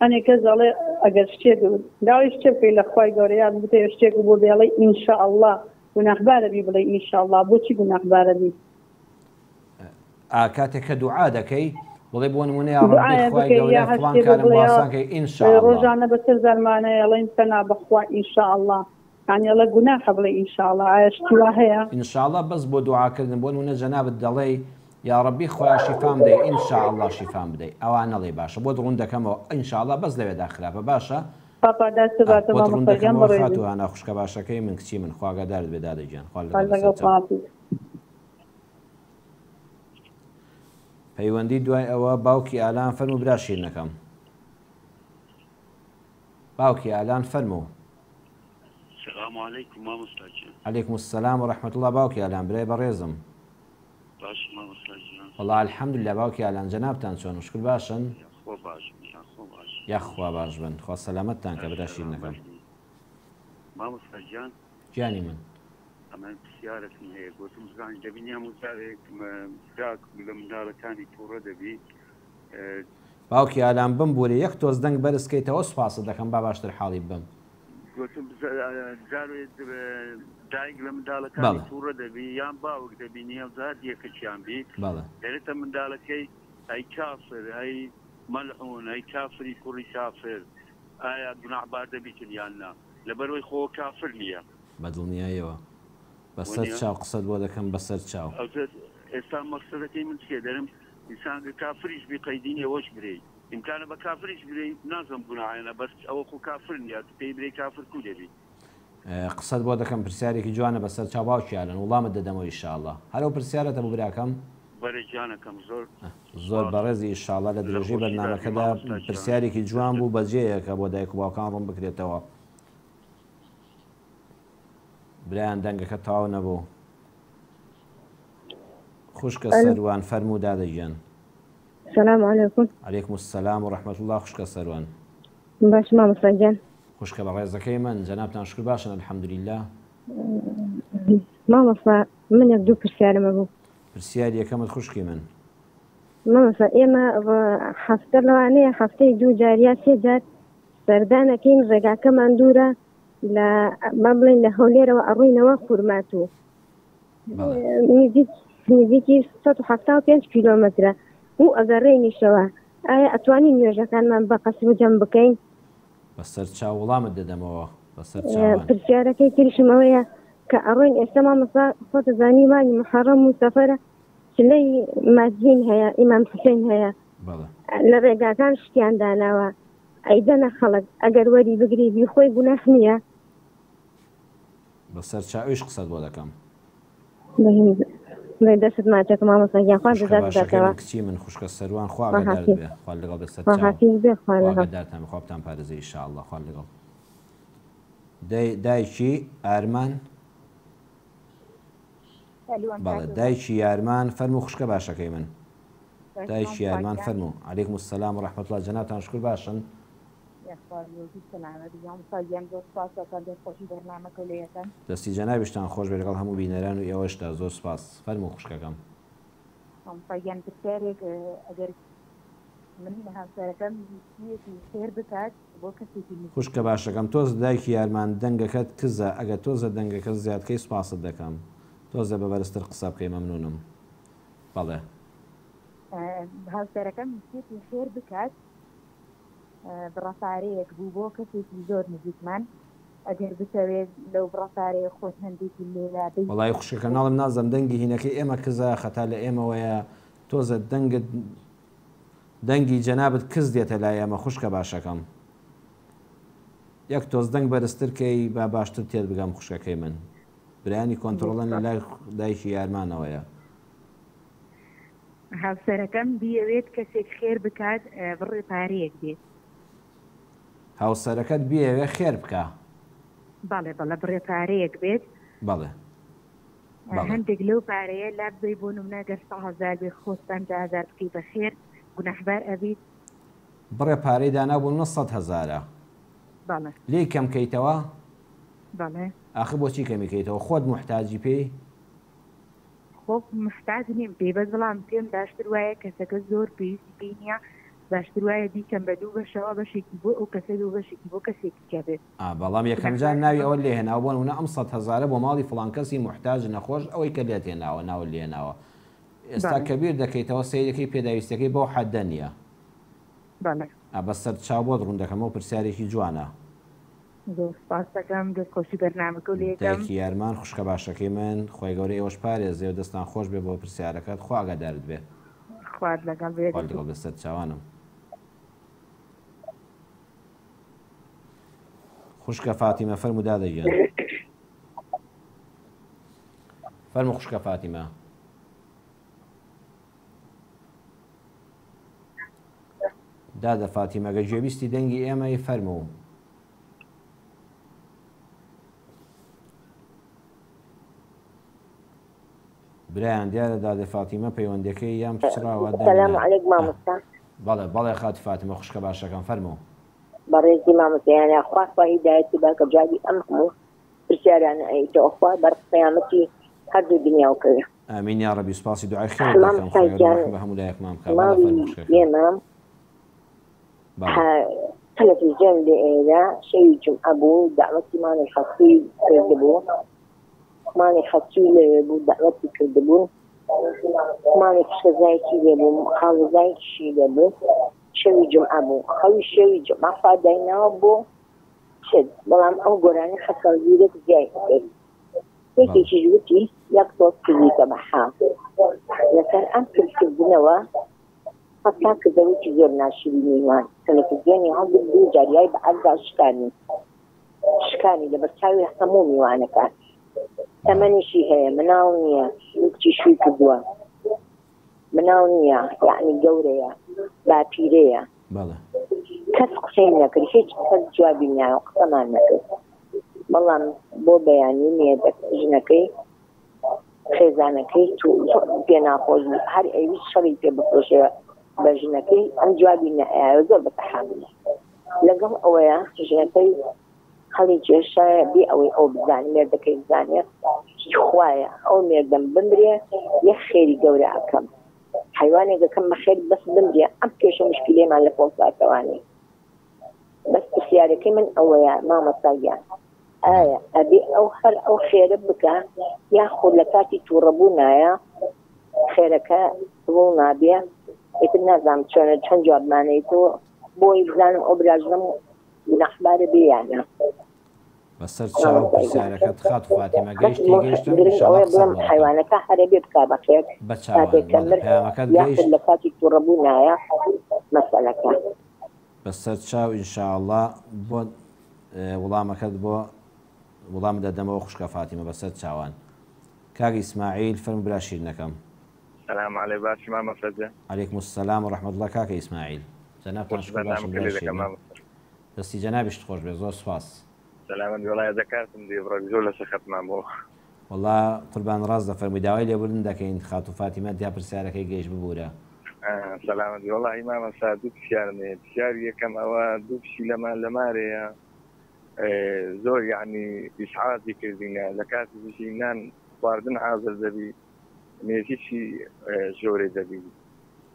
B: ئەنێ کەس دەڵێ ئەگەر شتێک داوای شتێک پێی لە خوای گەورەیان بتێ شتێک بۆ بێڵێ ئینشاءڵڵا گوناحبارە بی بڵێ ئینشاءڵڵا بۆچی گوناحبارە بی؟
A: کاتێک کە دوعا دەکەی بڵێ بۆ نمونەیە ڕەبی خوای گەورە فڵان کارم باسان کەی ئینشاءڵڵا
B: ڕۆژانە بەسەر زەرمانەیە ئەڵێن فەنا بەخوا ئینشاءڵڵا یانیڵە گوناحە بڵێ ئینشاءڵڵا ئایا شتی وا هەیە؟
A: ئینشاءڵڵا بەس بۆ دوعاکردن بۆ نمونە جەنابەت دەڵێ یا ڕەبی خۆیان شیفام بدەی ئینشاءڵڵا شیفام بدەی ئەوان نەڵێ باشە بۆ دڕون دەکەمەوە ئینشاءڵڵا بەس لەوێدا خراپە باشە خاتوهانە خوشکە باشەکەی من کچی من خواگەدارت بێ دادەگیان پەیوەندی دوای ئەوە باوکی ئالان فەرموو برا شیرنەکەم. باوکی ئالان فەرموو.
C: السلام عليكم مامۆستاجان.
A: عەلەیکم السلام و ڕەحمەتوڵڵا. باوکی ئالان برای بەڕێزم.
C: باش مامۆستاجان.
A: وەڵڵا الحەمدولillah باوکی ئالان جەنابتان چۆن وشکر باشن؟ یاخوا باش بن. خوا سەلامەتتان کە برا شیرنەکەم.
C: مامۆستاجان
A: گیانی من
C: ئەمە پرسیارەتم هەیە گوتم بزانین دەبینی هەموو جارێک فراق لە منداڵەکانی تووڕە دەبی.
A: باوکی ئالان بم بووری یەک تۆز دەنگ بەرزکەیتەوە سوپاسە دەکەم با باشتر حاڵی بم.
C: گوتم دایک لە منداڵەکانی تووڕە دەبی یان باوک دەبینی هەڵزار یەکەچیان بی دەرێتە منداڵەکەی ئەی کافر ئەی مەلعون ئەی کافری کوڕی کافر ئایا گوناحبار دەبیتن یان نا لەبەرەوەی خۆ کافر نییە
A: بەدڵنیاییەوە بەسەر چاو قسەت بۆ دەکەم بەسەر چاو.
C: ئێستا مەقسەدەکەی من چێ دەرم ئینسان کافریش بی قەیدینی ئەوەش برێ ئیمکانە بە کافریش برێ نازم گوناحانە بەس ئەوە خۆ کافر نیە پێی برێ کافر کو دەبی.
A: قسەت بۆ دەکەم پرسیارێکی جوانە بەسەر چاو باوکی ئالان وڵامت دەدەمەوە ئینشاءڵڵا. هەرەو پرسیارەتە بۆ براکەم
C: بەرەجانەکەم
A: زۆر بەڕێزی ئینشاءڵڵا لە درێژەی بەرنامەکەدا پرسیارێکی جوان بوو بەجێیە کە بۆ دایک و باوکان ڕوون بکرێتەوە. برایان دەنگەکە تەواو نەبوو. خوشکە سەروان فەرموو دادەگیان.
D: السلام عليكم.
A: عليكم السلام ورحمة الله. خوشکە سەروان.
D: باش مامۆستاجان.
A: خوشکە بە ڕێزەکەی من جەنابتان شکر باشن الحەمدولillah.
D: مامۆستا من یەک دوو پرسیارمە بوو.
A: پرسیاری یەکەمت خوشکی من.
D: مامۆستا ئێمە هەفتە لەوانەیە هەفتەی 2 جار 3 جار سەردانەکەین ڕێگاکەمان دوورە لە با بڵێن لە هەولێرەوە ئەڕووینەوە خورمات و نزیکی 175 کیلۆمەترە و ئەگەڕێنیشەوە ئایا ئەتوانین نوێژەکانمان بە قەسر و جەم بکەین؟
A: بەسەر چاو وەڵامت دەدەمەوە بەسەر چاوان.
D: پرسیارەکەی تریشمەوەیە کە ئەڕۆین ئێستا مامەسا خۆتەزانی مانی محەڕەم و سەفەرە چلەی مازین هەیە ئیمام حوسێن هەیە لە ڕێگاکان شتیان داناوە ئەیدەنە خەڵک ئەگەر وەری بگری بی خۆی گوناح نییە؟
A: بەسەر چاویش قسەت بۆ دەکەم
D: دەست ماچەکە مامەسەگیان خوا دەداتەوە
A: کچی من خوشکە سەروان خوا بێ خوا لەگەڵ بەسەر چاوەدارتان خوابتان پارێزی ئینشاءالله خوا لەگەڵ. دایکی ئارمان بەڵێ دایکی یارمان فەرموو خوشکە باشەکەی من دایکی یارمان فەرموو عەلەیکم السەلام و ڕەحمەتوڵڵا جەنابتان شکر باشن. دەستی جەنابیشتان خۆش بێ لەگەڵ هەموو بینەران و ئێوەشدا زۆر سپاس. فەرموو خوشکەکەم. خوشکە باشەکەم تۆز دایکی یارمان دەنگەکەت کزە ئەگە تۆزە دەنگەکە زیادکەی سوپاست دەکەم تۆزە بە بەرزتر قسە بکەی مەمنونم. بەڵێ
E: هاوسەرەکەم شتێکی خێر بکات بڕەفارەیەک بوو بۆ کەسێکی زۆر نزیکمان ئەگەر بتەوێت لەو بڕەفارەیە خۆت هەندێکی لێلا
A: وەڵای خوشکەکە ناڵم نازم دەنگی هینەکەی ئێمە کزە خەتا لە ئێمەوەیە تۆزە دەنگی جەنابەت کز دێتە لای ئێمە خوشکە باشەکەم یەک تۆز دەنگ بەرزترکەی با باشتر تێت بگەم خوشکەکەی من برایانی کۆنتڕۆڵەن لە لای دایکی یارمانەوەیە.
E: هاوسەرەکەم بیەوێت کەسێک خێر بکات بڕێ پارەیەک دێت.
A: هاوسەرەکەت بیەوێ خێر بکە؟
E: بەڵێ بەڵە بڕێ پارەیەک بێت.
A: بەڵێ
E: هەندێک لەو پارەیە لا بزەی بۆ نمونە گەر 100,000 بێ خۆت 50,000 بکەی بە خێر گوناحبار ئەبیت.
A: بڕێ پارەی دانابوو 900,000
E: بەڵێ
A: لێی کەم کەیتەوە؟
E: بەڵێ
A: ئاخر بۆچی کەمیکەیتەوە خۆت محتاجی پێی؟
E: خۆ محتاج نیم پێی بەس بەڵام پێم باشتر وایە کەسەکە زۆر پێویستی پێی نییە باشتر وایە دیکەم بە دوو بەشەوە بەشێکی بۆ ئەو کەسە و بەشێکی بۆ کەسێکی کە بێت.
A: بەڵام یەکەم جار ناوی ئەوە لێ هێناوە بۆ نمونە ئەم 100,000 بۆ ماڵی فڵان کەسی محتاج نەخۆش ئەوەی کە لێت هێناوە ناوە لێناوە ئێستا کەبیر دەکەیتەوە سەیرەکەی پێداویستەکەی بۆ حەددە نییە. بەسەر چاو بۆ ڕوون دەکەمەوە پرسیارێکی جوانە.
E: دەستپاسەکەم دەستخۆشی بەرنامەکە و
A: دایکی یارمان خوشکە باشەکەی من خۆی گەورەی ئێوەش پارێزێ و دەستان خۆش بێ بۆ پرسیارەکەت خوا ئاگادارت بێ.
E: خوارد لەگەڵ بێت
A: لەگەڵ بەسەر چاوانم. خوشکە فاتیمە فەرموو دادەگەن. فەرموو خوشکە فاتیمە. دادە فاتیمەگە گوێبیستی دەنگی ئێمەی فەرموو. برایان دیارە دادە فاتیمە پەیوەندەکەی یان پچراوە.
F: سەلام عەلەیکم مامۆستا.
A: بەڵێ بەڵێ خاتی فاتیمە خوشکە باشەکەم فەرموو.
F: بەڕێزی مامۆستایانە خوا هیدایەتی باکە جادی ئەم هەموو پرسیارانە ئەیتەوە خوا بەر قیامەتی هەردوو دنیا وکەوێ.
A: ئامین یا ڕەبی سوپاسی دوعای خێر دەکەم بە هەموو لایەکمان بکات.
F: ئێمە تەلەڤیزیۆن لێ ئێرە شەوی جومعە بوو داوەتی مانی خەسووی کردبوو مانی خەسووی لەوێ بوو داوەتی کردبوون مانی پشکەزایەکی لێ بوو خاڵزایەکیشی لێ بوو شەوی جومعە بوو خەوی شەوی جومعە فادایناوە بۆ شت بەڵام ئەو گۆرانی خەسەڵگیرێک زیای کرد یەکێکیش وتی یەک تۆز کردیکە بە حاڵ لەسەر ئەم کردکردنەوە هەتا کردەوەی زۆر ناشرینیوان تەلەڤیزیۆنی هەڵگرت دوو جاریای بە ئەردا شکانی لەبەر چاوی هەموو میوانەکان تەمەنیشی هەیە مناڵ نییە کچی شووی کردووە مناڵ نییە یعنی گەورەیە باپیرەیە کەس قسەی نەکرد هیچ کەس جوابی نایە قسەمان نەکرد بەڵام بۆ بەیانی نێدە ژنەکەی خێزانەکەی پێ ناخۆش هەر ئەویش شەڕی پێ بفرۆشێ بە ژنەکەی ئەم جوابی نەئایە زۆر بەتەحاملە لەگەڵ ئەوەیە ژنەکەی هەڵی کێشایە بێ ئەوەی ئەو بزانێ مێردەکەی بزانێت خوایە ئەو مێردەم بمرێ یەک خێری گەورە ئەکەم حیوانێک دەکەم بە خێر بەس بمرێ ئەم کێشە مشکلێمان لە پۆڵساتەوانێ بەس پرسیارەکەی من ئەوەیە مامۆستاگیان ئایا ئەبێ ئەو هەر ئەو خێرە بکە یاخۆ لە کاتی تووڕەبوونایە خێرەکە بڵ نابێ ئیتر نازانم چەند جوابمانەیەتەوە بۆی بزانم ئەو براژنم گوناحبارە بێیانە
A: بەسەر چاو پرسیارەکەت خات و فاتیمە گەیشتی گەیشتم
F: ئەوەیە بڵم حیوانەکە هەرە بێ بکا بەخێر
A: بە چاوەکەت گەیشت
F: لە کاتی تووڕەبوو نایە مەسەلەکە
A: بەسەر چاو ئینشاءڵڵا بۆ وەڵامەکەت بۆ وەڵام دەدەمەوە خوشکە فاتیمە بەسەر چاوان کاک ئیسماعیل فەرموو برا شیرنەکەم.
G: سلام علی باشی مامە فەرجە.
A: عەلەیکم السلام ورحمة الله کاکە ئیسماعیل. جەنابتان شکر باشم برا شیرنە. دەستی جەنابیشت خۆش بێ زۆر سوپاس.
G: سلامت وڵای دەکاتم دیڕۆک زۆر لەسەر خەتمان بۆ.
A: وەڵا قوربان ڕاست دەفەرمووی داوای لێبوردن دەکەین خات و فاتیمە دیا پرسیارەکەی گەیشت ببوورە.
G: سلامت وڵی مامە سا دوو پرسیارمێ پرسیاری یەکەم ئەوە دوو پشی لەمارەیە زۆر یعنی ئیسعادی کردینە لە کاتی بژینان خواردن حاضر دەبی مێژیشی ژۆرێ دەبی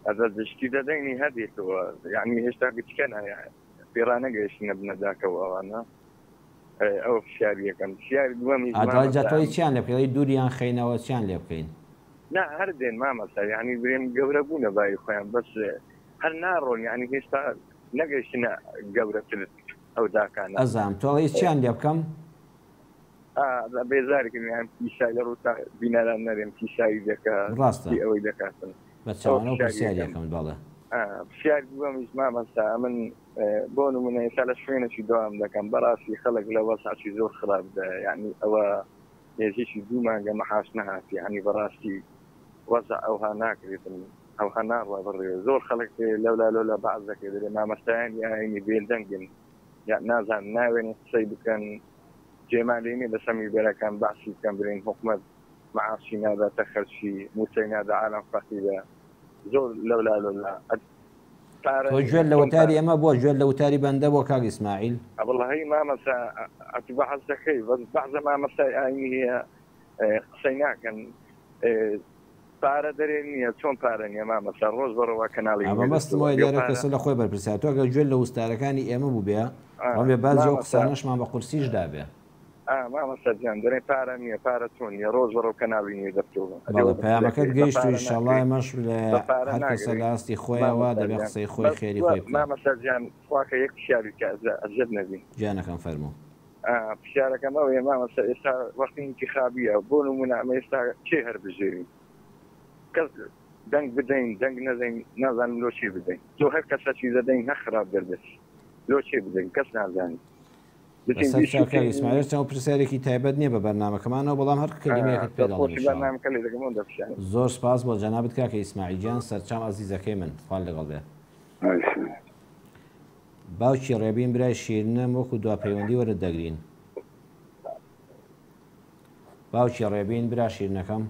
G: ئەدە دشتی دەدەینی هەدێتەوە یعنی هێشتا گچکەنە پێڕانە گەیشتنە بنەداکەەوە ئەوانە ئەو پرسیاری یەکەم پرسیاری دووەمی
A: ئاتۆی چیان لێ بکەی دووریان خەینەوە چیان لێ بکەین
G: نا هەر دێن مامەسا یعنی برێم گەورە بوونە بای خۆیان بەس هەر ناڕۆن یعنی هێشتا نەگەیشتنە گەورەتر ئەو داکانە
A: ئەزام تۆڵی چیان لێ بکەم
G: بێزارێکیان پیشای لە ڕووتا بینەران نەرێن پیشایی دەکە
A: ڕاستە
G: ئەوەی دەکاتن
A: بە چاوانەوە پرسیارەکەم بەڵێ
G: پرسیار دووەمیش مامەستا من بۆ نمونە ئێستا لە شوێنێکی دەوام دەکەم بەڕاستی خەڵک لە وەسعی زۆر خراپدا یعنی ئەوە هێزیشی دوو مانگە مەحاش نەهاتی یعنی بەڕاستی وەسع ئەوها ناکرێتن ئەوها ناڕوا بڕێ زۆر خەڵک لەولا لە بەعض دەکرێت لێ مامەستایان یاینی بێدەنگن یا نازان ناوێنێ قسەی بکەن جێمالێنێ لە سەمی بەرەکان باسی بکەن برین حکومەت معاشی ناداتە خەرچی موسەی نادا عالەم فەقیرە زۆر لەولا
A: تۆ گوێت لە وتاری ئەمە بۆ گوێت لە وتاری بەندە بۆ کاک ئیسماعیل
G: ئەوڵی مامەسا ئەتوبە حەز دەکەی بەعزە مامەسای ئاینی هەیە قسەی ناکەن پارە دەرێ نییە چۆن پارە نیە مامەسا ڕۆژ بەڕەوە کەناڵی
A: ئەمە بەستمەوەی لێرە کەسە لە خۆی بەرپرسیات تۆ گەر گوێت لە وستارەکانی ئێمە بوو بێ ڕۆمێ بازی ئەو قسانەشمان بە قورسیش دابێ
G: مامەسەجان دەرێ پارە نییە پارە چۆن نیە ڕۆژ بەڕەو کەناڵی نیە
A: دەبتەوە پەیامەکەت گەیشت و ئینشەڵڵا ئێمەش لە هەر کەسە لە ئاستی خۆیەوە دەبێ قسەی خۆی خێری خۆی
G: مامەسەجان خواکە یەک پرسیاری کە ئەجەب نەبی
A: گیانەکەم فەرموو
G: پرسیارەکەم ئەوەیە مامەسە ئێستا وەختی انتخابیە بۆ نمونە ئەمە ئێستا چێ هەر بژێرین کەس دەنگ بدەین دەنگ نەدەین نازانم لۆ چێ بدەین تۆ هەر کەسەکی دەدەین نەخراپ دەردەس لۆ چێ بدەین کەس نازانی
A: ئیسماعیل چەند پرسیارێکی تایبەت نییە بە بەرنامەکەمانەوە بەڵام هەر کلمەیەکت پێ زۆر سپاس بۆ جەنابەت کاکە ئیسماعیل گیان سەرچام عەزیزەکەی من خوا لەگەڵ بێ باوکی ڕێبین برای شیرنە وەکو دواپەیوەندی وەرە دەگرین باوکی ڕێبین برا شیرنەکەم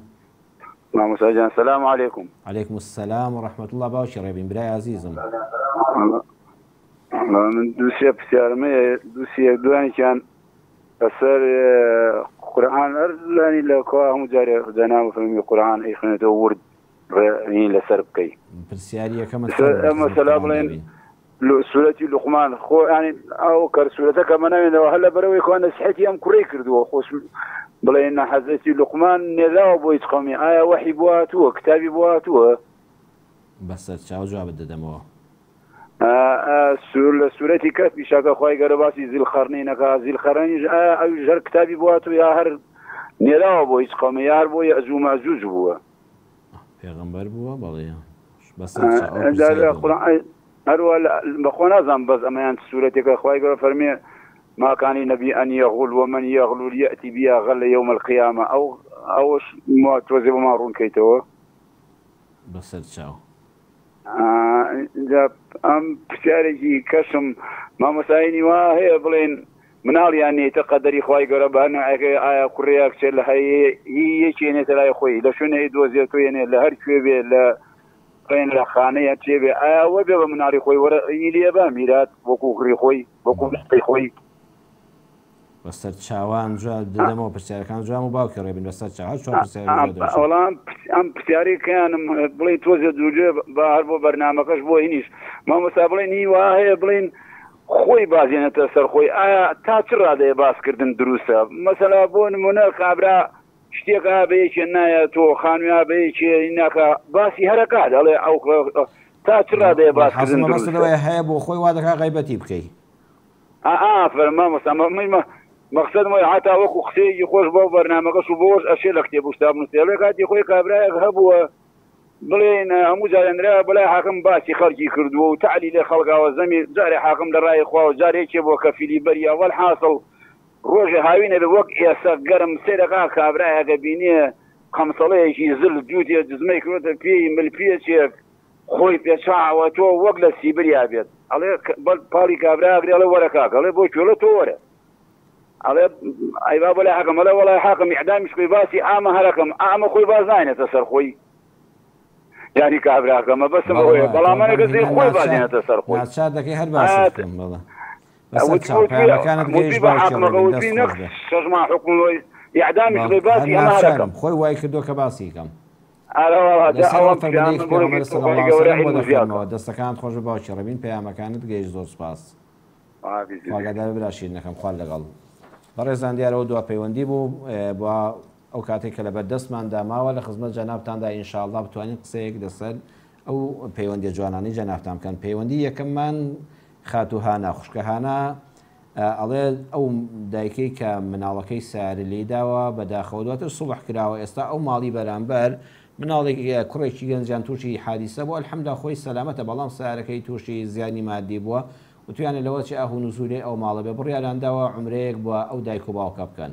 H: مامۆستاجان سەلام عەلەیکوم.
A: عەلەیکم السەلام وڕەحمەتوڵڵا باوکی ڕێبین برای عەزیزم
H: من دووسێ پرسیارمەیە دووسێک دوانێکیان بەسەر قورئان هەرلانی لە کوا هەموو جارێ جەناب فەرمی قورئان ئەیخوێنێتەوە ورد ڕێنی لەسەر بکەی
A: پرسیاری یەکەمە
H: مەسەلا بڵێن سوورەتی لوقمان خۆ ینی ئەو کەر سوورەتەکەمە ناوێنەوە هەر لە بەرەوەی خۆ نەسیحەتی ئەم کوڕەی کردووە خۆش بڵێن حەزەتی لوقمان نێداوە بۆی قەومی ئایا وەحی بۆ هاتووە کتابی بۆ هاتووە
A: بەسەر چاو جوابت دەدەمەوە
H: لە سوورەتی کەس پیشاکە خۆی گەرە باسی زیلخەرنینەکە زیلخەرنیش ئەو ژەر کتابی بۆ هاتووە یا هەر نێداوە بۆ هیچ قەومی یار بۆ یەجوج ماجوج بووە
A: پێغەمبەر بووە بەڵێ
H: هەروە بەخۆ نازانم بەس ئەمەیان سوورەتێکە خۆی گەورە فەرمێ ما كان نبي أن يغل ومن يغل يأتي بها غل يوم القيامة أو ما توزي بما رون كيتوا
A: بسر تشاو
H: أم بسياري كشم ما مسايني وهي بلين منال يعني تقدري خواي قربان آية كورياك شل هي شيء نتلاقي خوي لشونه يدوزيتو يعني لهر شيء بي لا فين لخانية شيء بي آية وبي منالي خوي ورا يلي با ميلاد بوكو خري خوي بوكو لحي خوي
A: بەسەر چاوان دەدەمەوە پرسیارەکان جوام و باوکی ڕێبین بەسەر چاوان
H: وەڵام ئەم پرسیارێکیانم بڵێ تۆزە دووجێ بە هەر بۆ بەرنامەکەش بۆ هینیش مامۆستا بڵێن هیوا هەیە بڵێن خۆی بازێنێتە سەر خۆی ئایا تا چ ڕادەیە باسکردن دروستە مەسەلا بۆ نمونە کابرا شتێکا بەیەکێ نایە تۆ خانویا بەیەکێ ناکە باسی هەرەکات دەڵێ ئەو تا چ ڕادەیە باسکردن
A: مەسەلەوەی هەیە بۆ خۆی وا دەکا غیبەتی بکەی
H: فەرما مەسەڵەن مەقصد مۆی هاتا وەکو قسەیەکی خۆش بۆ بەرنامەکەش و بۆش ئەشێ لە کتێب و شتاب نووسێ کاتی خۆی کابرایەک هەبووە بڵێن هەموو جارێنرا بەلای حاکم باسی خەڵکی کردووە و تعلی لێ خەڵکاوە زەمی جارێ حاکم لە ڕای خوا و جارێکێ بۆ کەفیلی بەری ئەوەڵ حاصڵ ڕۆژێ هاوینە بێ وەک ئێستا گەرم سێرەکا کابرایەکە بینێ قەمسەڵەیەکی زل جووتێ جزمەی کردوتە پێی ملپێچێک خۆی پێچاوە تۆ وەک لە سیبریا بێت ئەڵێ پاڵی کابراگرێ ئەڵێ وەرە کاک ئەڵێ بۆ کوێڵە تۆ وەرە ئەڵێ ئەیبا بەلای حەکەم ئەڵێ وەڵای حاکم ئیعدامیش کوی باسی ئامە هەرەکەم ئامە خۆی باز ناینێتە سەر خۆی یاری کابراکەمە بەسم ئەوەیە بەڵام منەکە زێ خۆی بازێنێتە سەر خۆی
A: ناچار دەکەی هەر باسم بڵە
H: شەژما حکومەوەی ئیعدامیش کوی باسی ئەمە هەرەکەم
A: خۆی وای کردو کە باسی کەم دەستەکان خۆش باوکی ڕبین پەیامەکانت گەیشت زۆر سپاس خواگادار براشید نەکەم خوارد لەگەڵ بەڕێزان دیارەوە دو پەیوەندی بوو بۆ ئەو کاتێک کە لە بەردەستمان داماوە لە خزمەت جەنابتاندا ئینشاءڵڵا بتوانین قسەیەک لەسەر ئەو پەیوەندی جوانانی جەنابتان بکەن. پەیوەندی یەکەممان خاتوهانە خوشکەهانە ئەڵێ ئەو دایکەی کە مناڵەکەی ساری لێداوە بەداخەوە دواتر سوڵح کراوە ئێستا ئەو ماڵی بەرامبەر مناڵێک کوڕێکی گەنجیان تووشی حادیسە بووە الحەمدا خۆی سەلامەتە بەڵام سارەکەی تووشی زیانی مادی بووە و تویانە لەوە چ ئاهو نزولی ئەو ماڵە بێ بڕیارانداوە عمرەیەک بووە ئەو دایک و باوکە بکەن.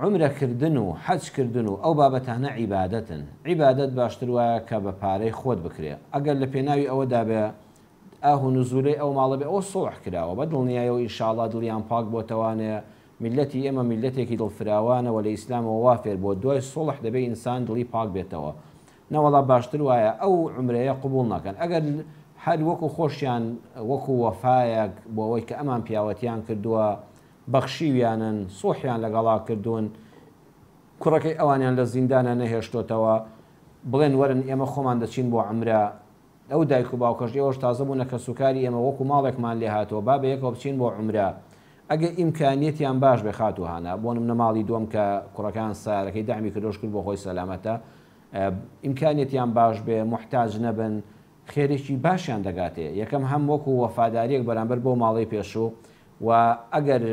A: عمرەکردن و حەجکردن و ئەو بابەتانە عیبادەتن. عیبادەت باشتر وایە کە بە پارەی خۆت بکرێ. ئەگەر لە پێناوی ئەوەدا بێ ئاهو نزولی ئەو ماڵە بێ ئەو سوڵح کراوە بە دڵنیایەوە ئینشاءڵڵا دڵیان پاک بۆتەوانێ میلەتی ئێمە میلەتێکی دڵفراوانەوە لە ئیسلامەوە وافێر بۆ دوای سوڵح دەبێ ئینسان دڵی پاک بێتەوە. نەوەڵا باشتر وایە ئەو عمرەیە قبول ناکەن. ئەگەر هەر وەکو خۆشیان وەکو وەفایەک بۆ ئەوەی کە ئەمان پیاوەتیان کردووە بەخشیویانن سوحیان لەگەڵا کردوون کوڕەکەی ئەوانیان لە زیندانە نەهێشتۆتەوە بڵێن وەرن ئێمە خۆمان دەچین بۆ عمرە ئەو دایک و باوکەش ئێوەش تازە بوونە کە سوکاری ئێمە وەکو ماڵێکمان لێ هاتەوە با بە یەکەوە بچین بۆ عمرە ئەگە ئیمکانیەتیان باش بێ خاتوهانە بۆ نمونە ماڵی دووەم کە کوڕەکان سارەکەی دامی کردۆش کرد بۆ خۆی سەلامەتە ئیمکانیەتیان باش بێ محتاج نەبن خێرێکی باشیان دەگاتێ یەکەم هەم وەکو وەفاداریەک بەرامبەر بۆ ماڵی پێشوو و ئەگەر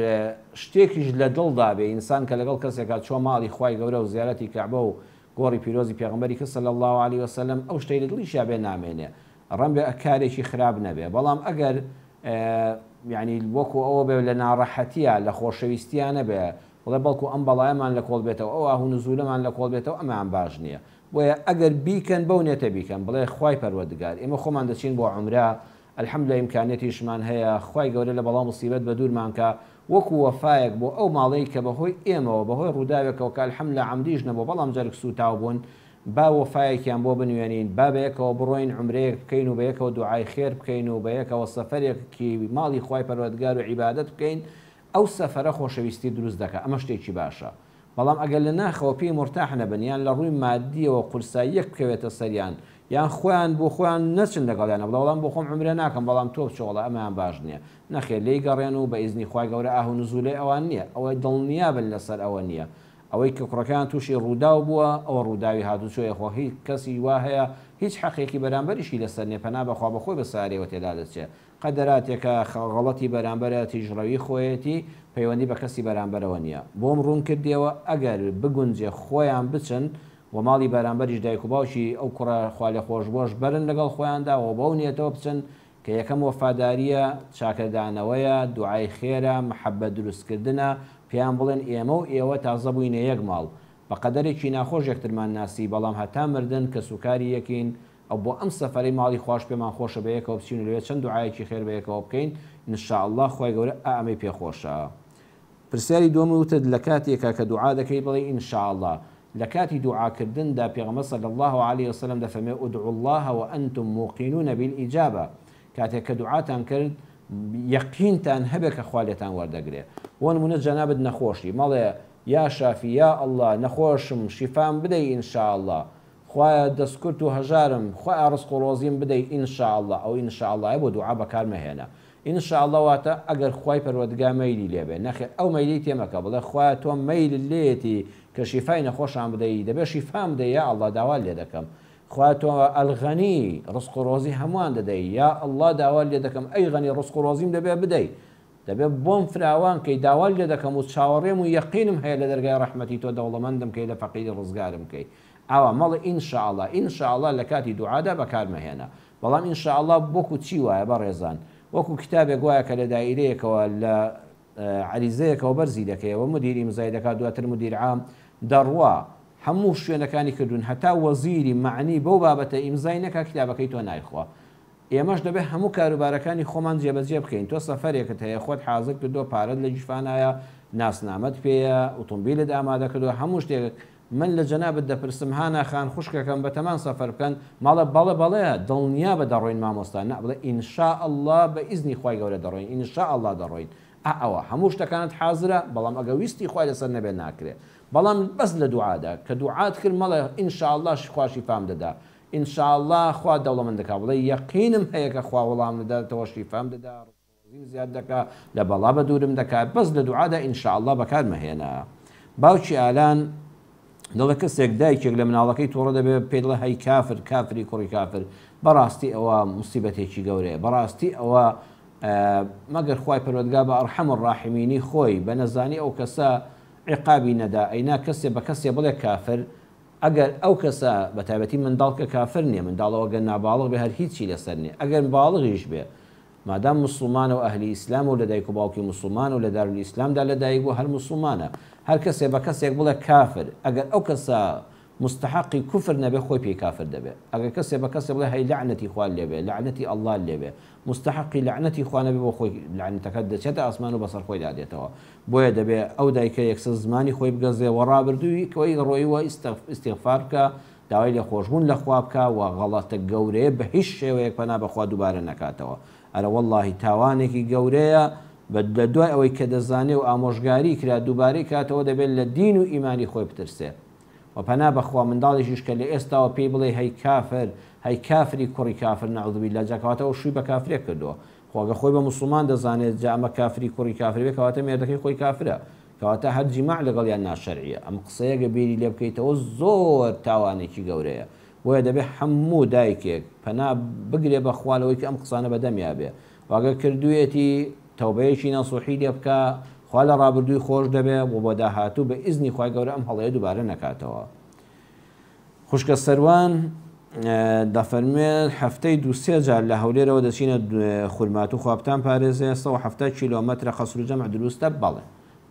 A: شتێکیش لە دڵدا بێ ئینسان کە لەگەڵ کەسێکات چۆ ماڵی خوای گەورە و زیارەتی کەعبە و گۆڕی پیرۆزی پێغەمبەری کە صلی الله علیه وسلم ئەو شتەی لە دڵیشیا بێ نامێنێ ڕەن بێ کارێکی خراپ نەبێ بەڵام ئەگەر یعنی وەکو ئەوە بێ لە ناڕەحەتیە لە خۆشەویستیانە بێ وڵێ بەڵکو ئەم بەڵایەمان لە کۆڵ بێتەوە ئەو ئاهو نزولەمان لە کۆڵ بێتەوە ئەمان باش نییە بۆیە ئەگەر بیکەن بەو نێتە بیکەن بڵێ خوای پەروەردگار ئێمە خۆمان دەچین بۆ عمرە الحەمدولillah ئیمکانیەتیشمان هەیە خوای گەورە لە بەڵام مصیبەت بە دوورمانکە وەکو وەفایەک بۆ ئەو ماڵەی کە بەهۆی ئێمەوە بەهۆی ڕووداوێکەوە کە الحەمدولillah عەمدیش نەبوو بەڵام جارێک سوتاو بوون با وەفایەکیان بۆ بنوێنین با بەیەکەوە بڕۆین عمرەیەک بکەین و بەیەکەوە دوعای خێر بکەین و بەیەکەوە سەفەرێکی ماڵی خوای پەروەردگار و عیبادەت بکەین ئەو سەفەرە خۆشەویستی دروست دەکات ئەمە شتێکی باشە بەڵام ئەگەر لە ناخەوە پێی مرتاح نەبن یان لە ڕووی مادیەوە قورساییەک بکەوێتە سەریان یان خۆیان بۆ خۆیان نەچن لەگەڵیانە بەڵام بۆ خۆم عمرە ناکەم بەڵام تۆ بچۆڵە ئەمەیان باش نییە نەخێر لێی گەڕێن و بە ئیزنی خوای گەورە ئاهو نزولەی ئەوان نییە ئەوەی دڵنیابن لەسەر ئەوە نییە ئەوەی کە کوڕەکان تووشی ڕووداو بووە ئەوە ڕووداوی هاتوچۆیە خۆ هیچ کەسی وا هەیە هیچ حەقێکی بەرامبەریشی لەسەر نێ پەنا بەخوا بەخۆی بە سارەوە تێدا دەچێت قەدەراتێکە غەڵەتی بەرامبەرە تیژڕەوی خۆیەتی پەیوەندی بە کەسی بەرامبەرەوە نییە بۆم ڕوون کردیەوە ئەگەر بگونجێ خۆیان بچن و ماڵی بەرامبەریش دایک و باوکی ئەو کوڕە خوا لێ خۆش بۆش بەرن لەگەڵ خۆیاندا و بەو نیەتەوە بچن کە یەکەم وەفاداریە چاکەدانەوەیە دوعای خێرە محەبەت دروستکردنە پێیان بڵێن ئێمە و ئێوە تازە بووینە یەک ماڵ بە قەدەرێکی ناخۆش یەکترمان ناسی بەڵام هەتا مردن کە سوکاری یەکین ئەو بۆ ئەم سەفەرەی ماڵی خوش پێمان خۆشە بەیەکەوە بچین و لەوێ چەند دوعایەکی خێر بەیەکەوە بکەین ئینشاءڵڵا خوای گەورە ئەمەی پێخۆشە. پرسیاری دووەم وتت لە کاتێکە کە دوعا دەکەی بڵێ ئینشاءڵڵا لە کاتی دوعاکردندا پێغەمبەر صلی الله علیه وسلم دەفەرمێ ادعوا الله وأنتم موقنون بالإجابة کاتێک کە دوعاتان کرد یەقینتان هەبێ کە خوا لێتان وەردەگرێ بۆ نمونە جەنابەت نەخۆشی مەڵێ یا شافی یا ئەڵڵا نەخۆشم شیفام بدەی ئینشاءڵڵا خوایە دەستکرد و هەژارم خوایە ڕزق و ڕۆزیم بدەی ئینشاءڵڵا ئەو ئینشاءڵڵایە بۆ دوعا بەکار مەهێنە ئینشاءڵڵا واتە ئەگەر خوای پەروەردگار مەیلی لێبێ نەخێر ئەو مەیلی تێمەکە بڵێ خوایە تۆ مەیل لێتی کە شیفای نەخۆشان بدەی دەبێ شیفام بدەی یا ئەڵڵا داوا لێ دەکەم خواتۆ ئەلغەنی ڕزق و ڕۆزی هەمووان دەدەی یا ئەڵڵا داوا لێ دەکەم ئەی غەنی ڕزق و ڕۆزیم دەبێ بدەیت دەبێت بۆم فراوان کەی داوا لێ دەکەم و چاوەڕێم و یەقینم هەیە لە دەرگای ڕەحمەتی تۆ دەوڵەمەندم کەی لە فەقیری ڕزگارم کەی ئاوا مەڵێ ئینشاءڵڵا ئینشاءڵڵا لە کاتی دوعادا بەکارمەهێنا بەڵام ئینشاءڵڵا بۆکو چی وایە بەڕێزان وەکو کتابێک وایە کە لە دایرەیەکەوە لە عریزەیەکەوە بەرزی دەکەیەوە مدیری ئیمزای دەکات دواتر مدیر عام دەڕوا هەموو شوێنەکانی کردوون هەتا وەزیری معنی بەو بابەتە ئیمزای نەکا کتابەکەی تۆ نایخوا ئێمەش دەبێت هەموو کاروبارەکانی خۆمان جێبەجێ بکەین تۆ سەفەرێکت هەیە خۆت حازر کردو پارەت لە جیفانایە ناسنامەت پێەیە ئۆتۆمبیلت ئامادە کردو هەموو شتێک من لە جەنابەت دەپرسم هانا خان خوشکەکەم بەتەمان سەفەر بکەن ماڵە بەڵێ دڵنیا بە دەڕۆین مامۆستا نا بڵێ ئینشاءڵڵا بە ئیزنی خوای گەورە دەڕۆین ئینشاءڵڵا دەڕۆین ئەوە هەموو شتەکانت حازرە بەڵام ئەگە ویستی خوای لەسەر نەبێت ناکرێت بەڵام بەس لە دوعادا کە دوعات کرد مەڵێ ئینشاءڵڵا خواشی فام دەدا ئینشاءڵڵا خوا دەوڵەمەند دەکا بڵێ یەقینم هەیە کە خوا وەڵام دەداتەوە شیفام دەدا زیاد دەکا لە بەڵا بە دوورم دەکات بەس لە دوعادا ئینشاءڵڵا بەکارمەهێنا باوکی ئالان دەڵێ کەسێک دایکێک لە مناڵەکەی تۆڕە دەبێت پێ دڵێ هەی کافر کافری کوڕی کافر بەڕاستی ئەوە موسیبەتێکی گەورەیە بەڕاستی ئەوە مەگەر خوای پەروەردگار بە ئەرحەم الراحیمینی خۆی بە نەزانی ئەو کەسە عقابی نەدا ئەینا کەسێ بە کەسێ بڵێ کافر ئەگەر ئەو کەسە بە تایبەتی منداڵکە کافر نییە منداڵەوە گەر ناباڵغ بێ هەر هیچی لەسەر نیە ئەگەر باڵغیش بێ مادام مسلمانە و ئەهلی ئیسلام و لە دایک و باوکی مسلمان و لە دارولئیسلامدا لە دایک بوو هەر مسلمانە هەر کەسێ بە کەسێک بڵێ کافر ئەگەر ئەو کەسە مستحقی کوفر نەبێ خۆی پێی کافر دەبێت ئەگەر کەسێ بە کەسێ بڵێ هەی لعنەتی خوا لێبێ لعنەتی ئەڵڵا لێبێ مستحقی لعنەتی خوا نەبێ بۆ خۆی لعنەتەکە دەچێتە ئاسمان و بەسەر خۆی دادێتەوە بۆیە دەبێت ئەو دایکە یەکسەر زمانی خۆی بگەزێ و ڕابردووی کەوەی ڕۆیوە ئیستیغفار بکە داوای لێ خۆشبوون لە خوا بکە و غەڵەتە گەورەیە بە هیچ شێوەیەک پەنا بەخوا دووبارە نەکاتەوە ئەرە وەڵڵاهی تاوانێکی گەورەیە لە دوای ئەوەی کە دەزانێ و ئامۆژگاری کرا دووبارەی کاتەوە دەبێت لە دین و ئیمانی خۆی بترسێ و پەنا بەخوا منداڵێکیش کە لە ئێستاوە پێی بڵێ هەی کافر هەی کافری کوڕی کافر نەعوذ بالله جاکەواتەوە شووی بە کافرێک کردووە خۆگە خۆی بە موسڵمان دەزانێت جا ئەمە کافری کوڕی کافر بێ کەواتە مێردەکەی خۆی کافرە کەواتە هەر جیماع لەگەڵیان ناشەرعیە ئەم قسەیەکە بیری لێ بکەیتەوە زۆر تاوانێکی گەورەیە بۆیە دەبێت هەموو دایکێک پەنا بگرێ بەخوالەوەی کە ئەم قسانە بەدەمیا بێ واگە کردوێتی تەوبەیەکی نەسوحی لێ بکە خوا لە ڕابردووی خۆش دەبێت و بۆ داهاتوو بە ئیزنی خوای گەورە ئەم هەڵەیە دووبارە نەکاتەوە خوشکە سەروان دەفەرمێت هەفتەی دووسێ جار لە هەولێرەوە دەچینە خورمات و خوابتان پارێزێ 170 کیلۆمەتر خەسر و جەمع دروستە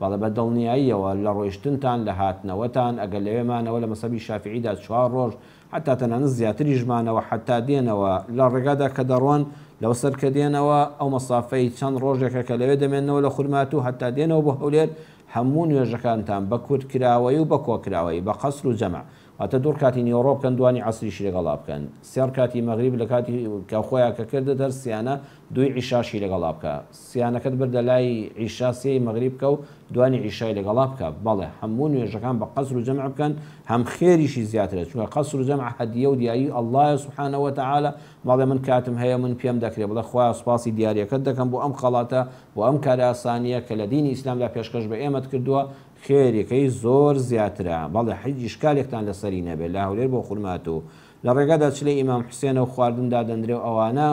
A: بەڵێ بە دڵنیاییەوە لە ڕۆیشتنتان لە هاتنەوەتان ئەگەر لەوێمانەوە لە مەسەبی شافعیدا 4 ڕۆژ حتا تەنانەت زیاتری ژمانەوە حتا دێنەوە لە ڕێگادا کە دەڕۆن لەو سەر کە دێنەوە ئەو مەسافەی چەند ڕۆژێکە کە لەوێ دەمێنەوە لە خورمات و هەتا دێنەوە بۆ هەولێر هەموو نوێژەکانتان بە کورتکراوەی و بە کۆکراوەی بە قەسر و جەمع واتە دوور کاتی نیوەڕۆ بکەن دوانی عەسریشی لەگەڵا بکەن سێر کاتی مەغریب لە کاتی کە خۆیان کە کردە دەر سیانە دوی عیشاشی لەگەڵا بکە سیانەکەت بردە لای عیشا سێی مەغریب بکە و دوانی عیشای لەگەڵا بکە بەڵێ هەموو نوێژەکان بە قەسر و جەمع بکەن هەم خێریشی زیاترە چونکە قەسر و جەمع هەدیە و دیاری ئەڵڵایە سوبحانەه وتەعالە بەڵێ من کاتم هەیە من پێم دەکرێت بڵێ خوا سوپاسی دیاریەکەت دەکەم بۆ ئەم خەڵاتە بۆ ئەم کارە ئاسانیە کە لە دینی ئیسلامدا پێشکەش بە ئێمەت کردووە خێریەکەی زۆر زیاترە بەڵێ هیچ ئیشکالێکتان لەسەری نەبێت لە هەولێر بۆ خورمات و لە ڕێگادا چلەی ئیمام حوسێنە و خواردندا دەندرێ و ئەوانە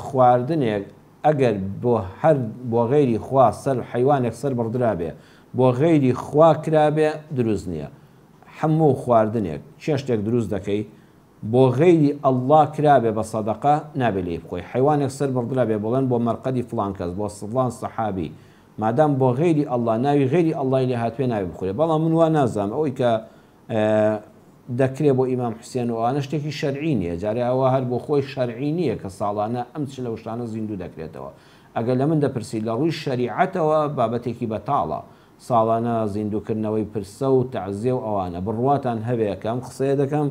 A: خواردنێک ئەگەر بۆ غەیری خوا سەر حیوانێک سەر بڕدرا بێ بۆ غەیری خوا کرابێ دروست نییە هەموو خواردنێک چێ شتێک دروست دەکەی بۆ غەیری ئەڵڵا کرابێ بە سەدەقە نابێ لێ بخۆی حیوانێک سەر بڕدرا بێ بڵێن بۆ مەرقەدی فڵان کەس بۆ فڵان سەحابی مادام بۆ غەیری ئەڵڵا ناوی غەیری ئەڵڵای لێ هاتوێ ناوی بخورێ بەڵام من وا نازانم ئەوەی کە دەکرێت بۆ ئیمام حوسێن و ئەوانە شتێکی شەرعی نییە جارێ ئەوە هەر بۆ خۆی شەرعی نییە کە ساڵانە ئەم چ لە شتانە زیندوو دەکرێتەوە ئەگەر لە من دەپرسی لە ڕووی شەریعەتەوە بابەتێکی بەتاڵە ساڵانە زیندووکردنەوەی پرسە و تەعزیە و ئەوانە بڕواتان هەبێ کە ئەم قسەیە دەکەم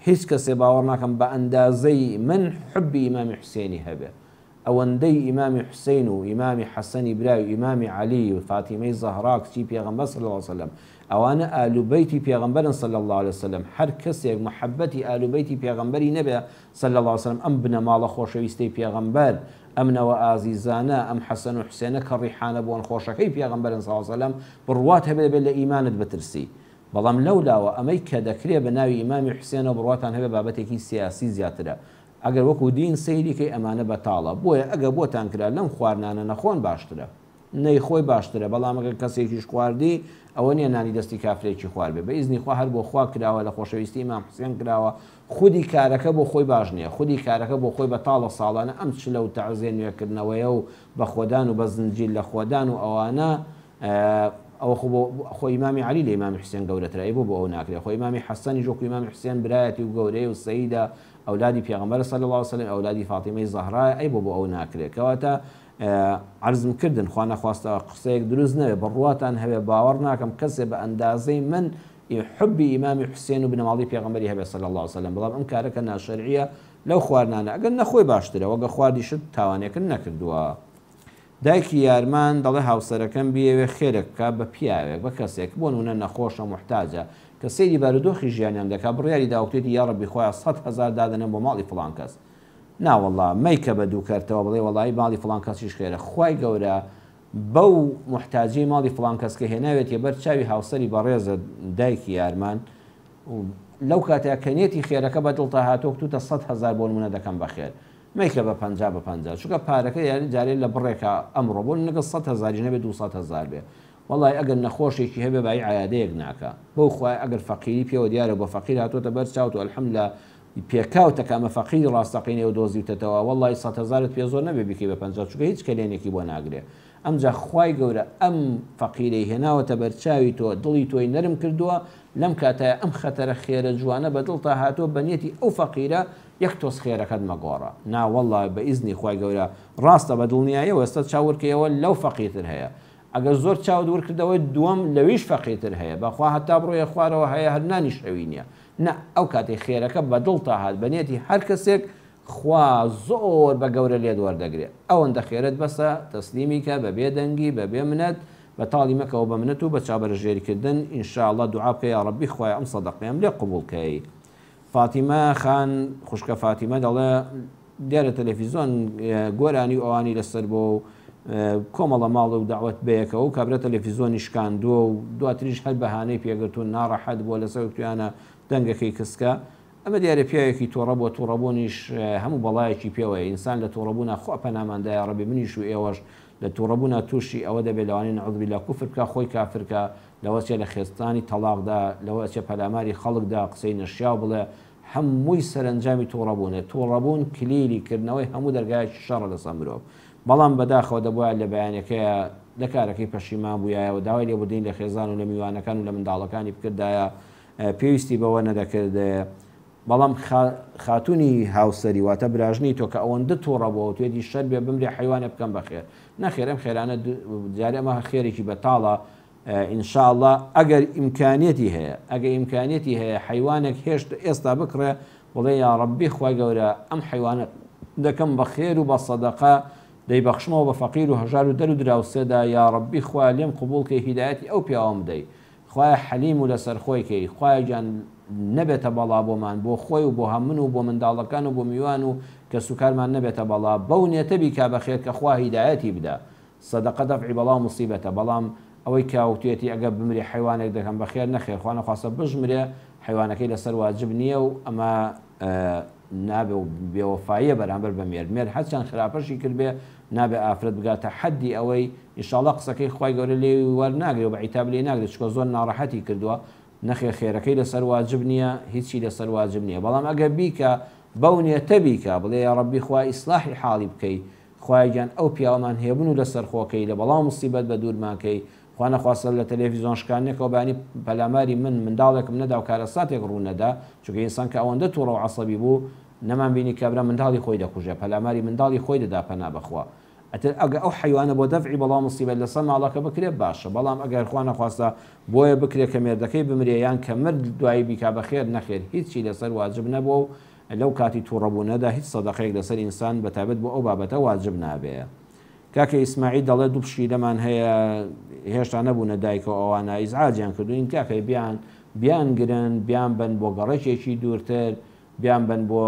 A: هیچ کەسێ باوەڕ ناکەم بە ئەندازەی من حبی ئیمامی حوسێنی هەبێ ئەوەندەی ئیمامی حوسێن و ئیمامی حەسەنی برای و ئیمامی عەلی و فاتیمەی زەهرا کچی پێغەمبەر صلی الله علیه وسلم ئەوانە ئالوبەیتی پێغەمبەرن صلی الله علیه وسلم هەر کەسێک محەبەتی ئالوبەیتی پێغەمبەری نەبێ صلی الله علیه وسلم ئەم بنەماڵە خۆشەویستەی پێغەمبەر ئەمنەوە ئازیزانە ئەم حەسەن و حوسێنە کە ڕیحانە بۆن خۆشەکەی پێغەمبەرن صلی الله علیه وسلم بڕوات هەبێت بێت لە ئیمانت بترسی بەڵام لەولاوە ئەمەی کە دەکرێ بە ناوی ئیمامی حوسێنەوە بڕواتان هەبێ بابەتێکی سیاسی زیاترە ئەگەر وەکو دین سەیریکەی ئەمانە بەتاڵە بۆیە ئەگە بۆتان کرا لەم خواردنانە نەخۆن باشترە نەی خۆی باشترە بەڵام ئەگەر کەسێکیش خواردی ئەوە نییە نانی دەستی کافرێکی خوارد بێ بە ئیزنی خوا هەر بۆ خوا کراوە لە خۆشەویستی ئیمام حوسێن کراوە خودی کارەکە بۆ خۆی باش نییە خودی کارەکە بۆ خۆی بەتاڵە ساڵانە ئەم چ لەو تەعزیە نوێکردنەوەیە و بە خۆدان و بە زنجیل لە خۆدان و ئەوانە ئەوە خۆ ئیمامی عەلی لە ئیمامی حوسێن گەورەترە بۆ ئەو ناکرێت خۆ ئیمامی حەسەنی ژۆکو ئیمامی حوسێن برایەتی و گەورەی و سەیدە ئەولادی پێغەمبەر صلی الله علیه و سلم ئەولادی فاتیمەی زەهرا ئەی بۆ ئەو ناکرێت کەواتە عرضم کردن خوا نەخواستەوە قسەیەک دروست نەوێ بڕواتان هەبێ باوەڕ ناکەم کەسێ بە ئەندازەی من حبی ئیمامی حوسێن و بنەماڵی پێغەمبەری هەبێ صلی الله علیه و سلم بەڵام ئەم کارەکە ناشەرعیە لەو خواردنانە ئەگەر نەخۆی باشترە وەگە خواردیشت تاوانێکن نەکردووە دایکی یارمان دەڵێ هاوسەرەکەم بیەوێ خێرێک بکە بە پیاوێک بە کەسێک بۆ نمونە نەخۆشە محتاجە کە سەیری بارودۆخی ژیانیان دەکات بڕیاری داوتێتی یا ڕەبی خۆیان 100,000 دادەنێن بۆ ماڵی فڵان کەس ناوەڵا مەیکە بە دوو کەرتەوە بڵێ وەڵی ماڵی فڵان کەسیش خێرە خوای گەورە بەو محتاجی ماڵی فڵان کەس کە هێناوێت بەر چاوی هاوسەری بەڕێزە دایکی یارمان لەو کاتەیە کەنێتی خێرەکە بەدڵتە هاتۆ توتە 100,000 بۆ نمونە دەکەم بەخێر مەیکە بە 50 چونکە پارەکە یاری جارێت لە بڕێکە ئەمڕۆ بۆ نەگە 100,000 نەبێ 200,000 بێ وڵی ئەگەر نەخۆشێکی هەبێ بای عیادەیەک ناکە بەو خوای ئەگەر فەقیری پێوە دیارە بۆ فەقیر هاتوۆتە بەر چاوت و ئەلحەمدوللا پێکاوتەکە ئەمە فەقیری ڕاستەقینێ و دۆزیوتەوە وڵی 100,000 پێ زۆر نەبێ بکەی بە 50 چونکە هیچ کلێنێکی بۆ ناگرێ ئەمجا خوای گەورە ئەم فەقیرەی هێناوەتە بەرچاوی تۆ دڵی تۆی نەرم کردووە لەم کاتایە ئەم خەتەرە خێرە جوانە بەدڵتا هاتۆ بەنیەتی ئەو فەقیرە یەک تۆس خێرەکەت مەگۆڕە ناوەڵی بە ئیزنی خوای گەورە ڕاستە بە دڵنیایە وێستا چاورکەوە لەو فەقیرتر هەیە ئەگەر زۆر چاو دوورکردەوەی دووەم لەویش فەقیرتر هەیە بەخوا هەتا بڕۆیە خوارەوە هەیە هەر نانی شەوی نییە نە ئەو کاتێک خێرەکە بەدڵتا هات بەنیەتی هەر کەسێک خوا زۆر بە گەورە لێ وەردەگرێت ئەوەندە خێرت بەسە تەسلیمیکە بە بێدەنگی بە بێ منەت بە تاڵی مەکەەوە بە منەت و بە چابەرژێریکردن ئینشاءڵڵا دوعا بکە یا ڕەبی خوای ئەم سەدەقەیەم لێ قبوڵکەی فاتیمە خان خوشکە فاتیمە دەڵێ دیارە تەلەڤیزۆن گۆرانی ئەوانی لەسەر بۆ کۆمەڵە ماڵ و داوت بەیەکەوە و کابرا تەلەڤیزۆنی شکاندووە و دواتریش هەر بەهانەی پێگرتوون ناڕەحەت بۆ لەسەر توانە دەنگەکەی کەسکە ئەمە دیارە پیاوێکی تۆڕە بۆ تووڕەبوونیش هەموو بەڵایەکی پێوەیە ئینسان لە تووڕەبوونا خۆ پەناماندایە ڕەبی منیش و ئێوەش لە تووڕەبوونا تووشی ئەوە دەبێت لەوانەیە نەعوذ بالله کوفر بکە خۆی کافرکە لەوەچێ لە خێستانی تەلاقدا لەوەچێ پەلاماری خەڵکدا قسەی نەشیاو بڵێ هەمووی سەرنجامی تووڕەبوونێت تووڕەبوون کلیلیکردنەوەی هەموو دەرگایکی شەڕە لەسەر مرۆڤ بەڵام بەداخەوە دەبواە لە بەیانەکەیە لە کارەکەی پەشیمان بووایە و داوای لێبوردین لە خێزان و لە میوانەکان و لە منداڵەکانی بکردایە پێویستی بەوە نەدەکرد بەڵام خاتونی هاوسەری واتە براژنی تۆ کە ئەوەندە تووڕەبەوە توێتی شەر بێ بمرێ حیوانە بکەم بەخێر نەخێر ئەم خێرانە جارێ ئەمە خێرێکی بەتاڵە ئینشاءڵڵا ئەگەر ئیمکانیەتی هەیە ئەگەر ئیمکانیەتی هەیە حیوانێک هێشت ئێستا بکڕێ بڵێ یا ڕەبی خوای گەورە ئەم حیوانە دەکەم بە خێر و بە سەدەقە دەیبەخشمەوە بە فەقیر و هەژار و دەر و دراوسێدا یا ڕەبی خوا لێم قبوڵکەی هیدایەتی ئەو پیاوەم بدەی خوای حەلیم و لەسەر خۆیکەی خوای گیان نەبێتە بەڵا بۆمان بۆ خۆی و بۆ هەمن و بۆ منداڵەکان و بۆ میوان و کە سوکارمان نەبێتە بەڵا بەو نێتە بیکا بەخێر کە خوا هیدایەتی بدا سەدەقە دەفعی بەڵا و موسیبەتە بەڵام ئەوەی کاوتێتی ئەگە بمرێ حیوانێک دەکەم بەخێر نەخێر خوا نەخواستە بژمرێ حیوانەکەی لەسەر واجب نییە و ئەمە نابێ و بێوەفاییە بەرامبەر بە مێر هەرچەند خراپەشی کردبێ نابێ ئافرەت بگاتە حەدی ئەوەی ئینشاڵڵا قسەکەی خوای گەورە لێ وەرناگرێ و بە عیتاب لێ ناگرێت چکە زۆر ناڕەحەتی کردووە نەخێ خێرەکەی لەسەر واجب نییە هیچی لەسەر واجب نییە بەڵام ئەگە بیکە بەو نێتە بیکە بڵێ یا ڕەبی خوای ئیسلاحی حاڵی بکەی خوای گیان ئەو پیاوەمان هێبن و لەسەر خۆکەی لە بەڵام موسیبەت بە دوورماکەی خوا نەخواستە لە تەلەڤیزۆن شکانێکەوە بانی پەلاماری منداڵێکم نەدا و کارەساتێک ڕوونەدا چونکە ئینسان کە ئەوەندە تووڕە و عەسەبی بوو نەمان بینی کابرا منداڵی خۆی دەکوژێ پەلاماری منداڵی خۆی دەدا پەنا بەخوا ئەگە ئەو حیوانە بۆ دەفعی بەڵام موسیبەت لەسەر ماڵەکە بکرێت باشە بەڵام ئەگەر خوا نەخواستە بۆیە بکرێت کە مێردەکەی بمرێ یان کە مرد دوایی بیکا بەخێر نەخێر هیچی لەسەر واجب نەبووە و لەو کاتی تووڕەبوونەدا هیچ سەدەقەیەک لەسەر ئینسان بەتابەت بۆ ئەو بابەتە واجب نابێ کاکە ئیسماعیل دەڵێ دوو پشی لەمان هەیە هێشتا نەبوونە دایکەوە ئەوانە ئیزعاجیان کردوین کاکەی بیان گرن بیان بن بۆ گەڕێکێکی دوورتر بیان بن بۆ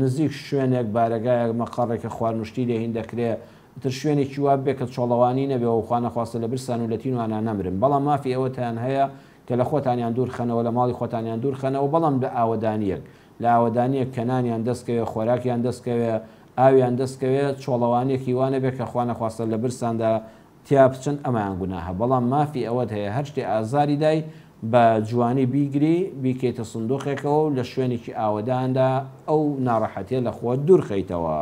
A: نزیک شوێنێک بارەگایەک مەقەڕێکە خواردنوشتی لێ هین دەکرێت تر شوێنێکی وا بێ کە چۆڵەوانی نەبێ و خوا نەخواستە لە برسان و لە تینوانە نەمرن بەڵام مافی ئەوەتان هەیە کە لە خۆتانیان دوور خەنەوە لە ماڵی خۆتانیان دوور خەنەوە بەڵام لە ئاوەدانیەک لە ئاوەدانیەک کەنانیان دەستکەوێ خۆراکیان دەستکەوێ ئاویان دەستکەوێت چۆڵەوانێکی وانە بێت کە خوا نەخواستە لە برساندا تیا بچن ئەمایان گوناهە بەڵام مافی ئەوەت هەیە هەر شتێ ئازاری دای بە جوانی بیگری بیکەیتە سندوقێکەوە و لە شوێنێکی ئاوەداندا ئەو ناڕەحەتیە لە خۆت دوور خەیتەوە.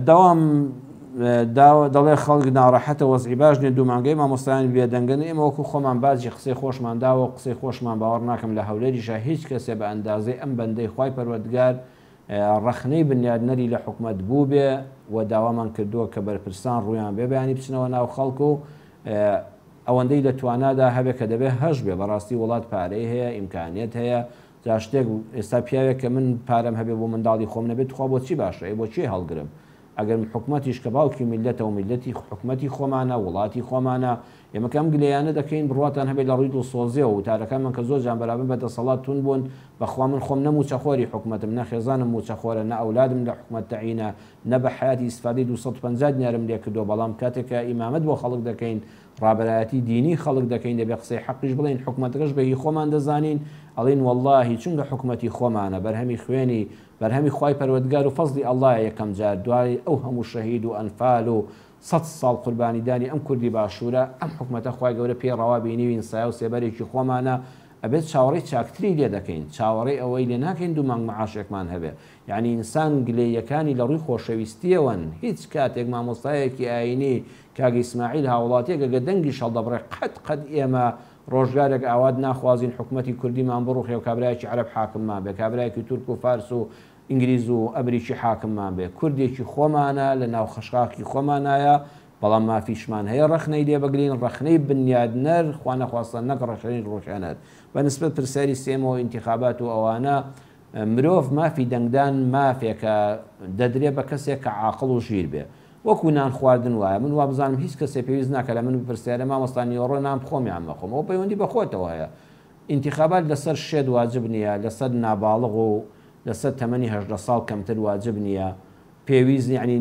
A: دەوام دەڵێ خەڵک ناڕەحەتە وەزعی باش نیە دوومانگەی مامۆستایان بێدەنگن ئێمە وەکو خۆمان بازی قسەی خۆشمانداوە قسەی خۆشمان باوەڕ ناکەم لە هەولێریشە هیچ کەسێ بە ئەندازەی ئەم بەندەی خوای پەروەردگار ڕەخنەی بنیادنەری لە حکومەت بوو بێ و داوامان کردووە کە بەرپرسان ڕویان بێ بەیانی بچنەوە ناو خەڵک و ئەوەندەی لە توانادا هەبێت کە دەبێت هەش بێ بەڕاستی وڵات پارەی هەیە ئیمکانیت هەیە جا شتێک ئێستا پیاوێک کە من پارەم هەبێ بۆ منداڵی خۆم نەبێت خوا بۆچی باشە بۆچی هەڵگرم ئەگەر حکومەتیش کە باوکی میلەتە و میلەتی حکومەتی خۆمانە وڵاتی خۆمانە ئێمەکەم گلەیانە دەکەین بڕاتان هەبێت لە ڕووی دڵسۆزیەوە و تارەکانمان کە زۆر جان بەرابەر بەدەسەڵات تون بوون بەخوا من خۆم نەموچەخۆری حکومەتم نەخێزانم موچەخۆرە نە ئەولادم لە حکومەت تەعینە نە بە حیاتی ئیسفادەی 250 دیارم لێ کردو بەڵام کاتێکە ئیمامەت بۆ خەڵک دەکەین ڕابەرایەتی دینی خەڵک دەکەین دەبێ قسەی حەقیش بڵین حکومەتەکەش بەهی خۆمان دەزانین ئەڵین واللهی چونکە حکومەتی خۆمانە بەرهەمی خوێنی بەرهەمی خوای پەروەردگار و فەزلی ئەڵڵایە یەکەم جار دوای ئەو هەموو شەهید و ئەنفال و 100 ساڵ قوربانیدانی ئەم کوردی باشوورە ئەم حکومەتە خوای گەورە پێی ڕەوا بینیوین سایە و سێبەرێکی خۆمانە ئەبێت چاوەڕی چاکتری لێ دەکەین چاوەڕی ئەوەی لێ ناکەین دوو مانگ مەعاشێکمان هەبێ یعنی ئینسان گلەیەکانی لە ڕووی خۆشەویستیەوەن هیچ کاتێک مامۆستایەکی ئاینی کاگە ئیسماعیل هاوڵاتیەک ئەگە دەنگی شەڵدەبڕێ قەت ئێمە ڕۆژگارێک ئاوات ناخوازین حکومەتی کوردیمان بڕوخێ و کابرایکی عەرەب حاکممان بێ کابرایکی تورک و فارس و ئینگلیز و ئەمریکی حاکممان بێ کوردێکی خۆمانە لە ناو خەشخاکی خۆمانایە بەڵام مافیشمان هەیە ڕەخنەی لێ بگرین ڕەخنەی بنیادنەر خوا نەخواستە نەک ڕەخنەی ڕۆژانەت بەنسبەت پرسیاری سێمەوە ئینتیخابات و ئەوانە مرۆڤ مافی دەنگدان مافێکە دەدرێ بە کەسێک کە عاقڵ و ژیر بێ وەکو نان خواردن وایە من وا بزانم هیچ کەسێ پێویست ناکە لە من پرسیارە مامۆستانی ئەوڕۆ نام خۆمیان مەخۆم ئەو پەیوەندی بەخۆتەوە هەیە ئینتیخابات لەسەر شێد واجب نییە لەسەر ناباڵغ و لەسەر تەمەنی 18 ساڵ کەمتر واجب نییە پێویست یعنی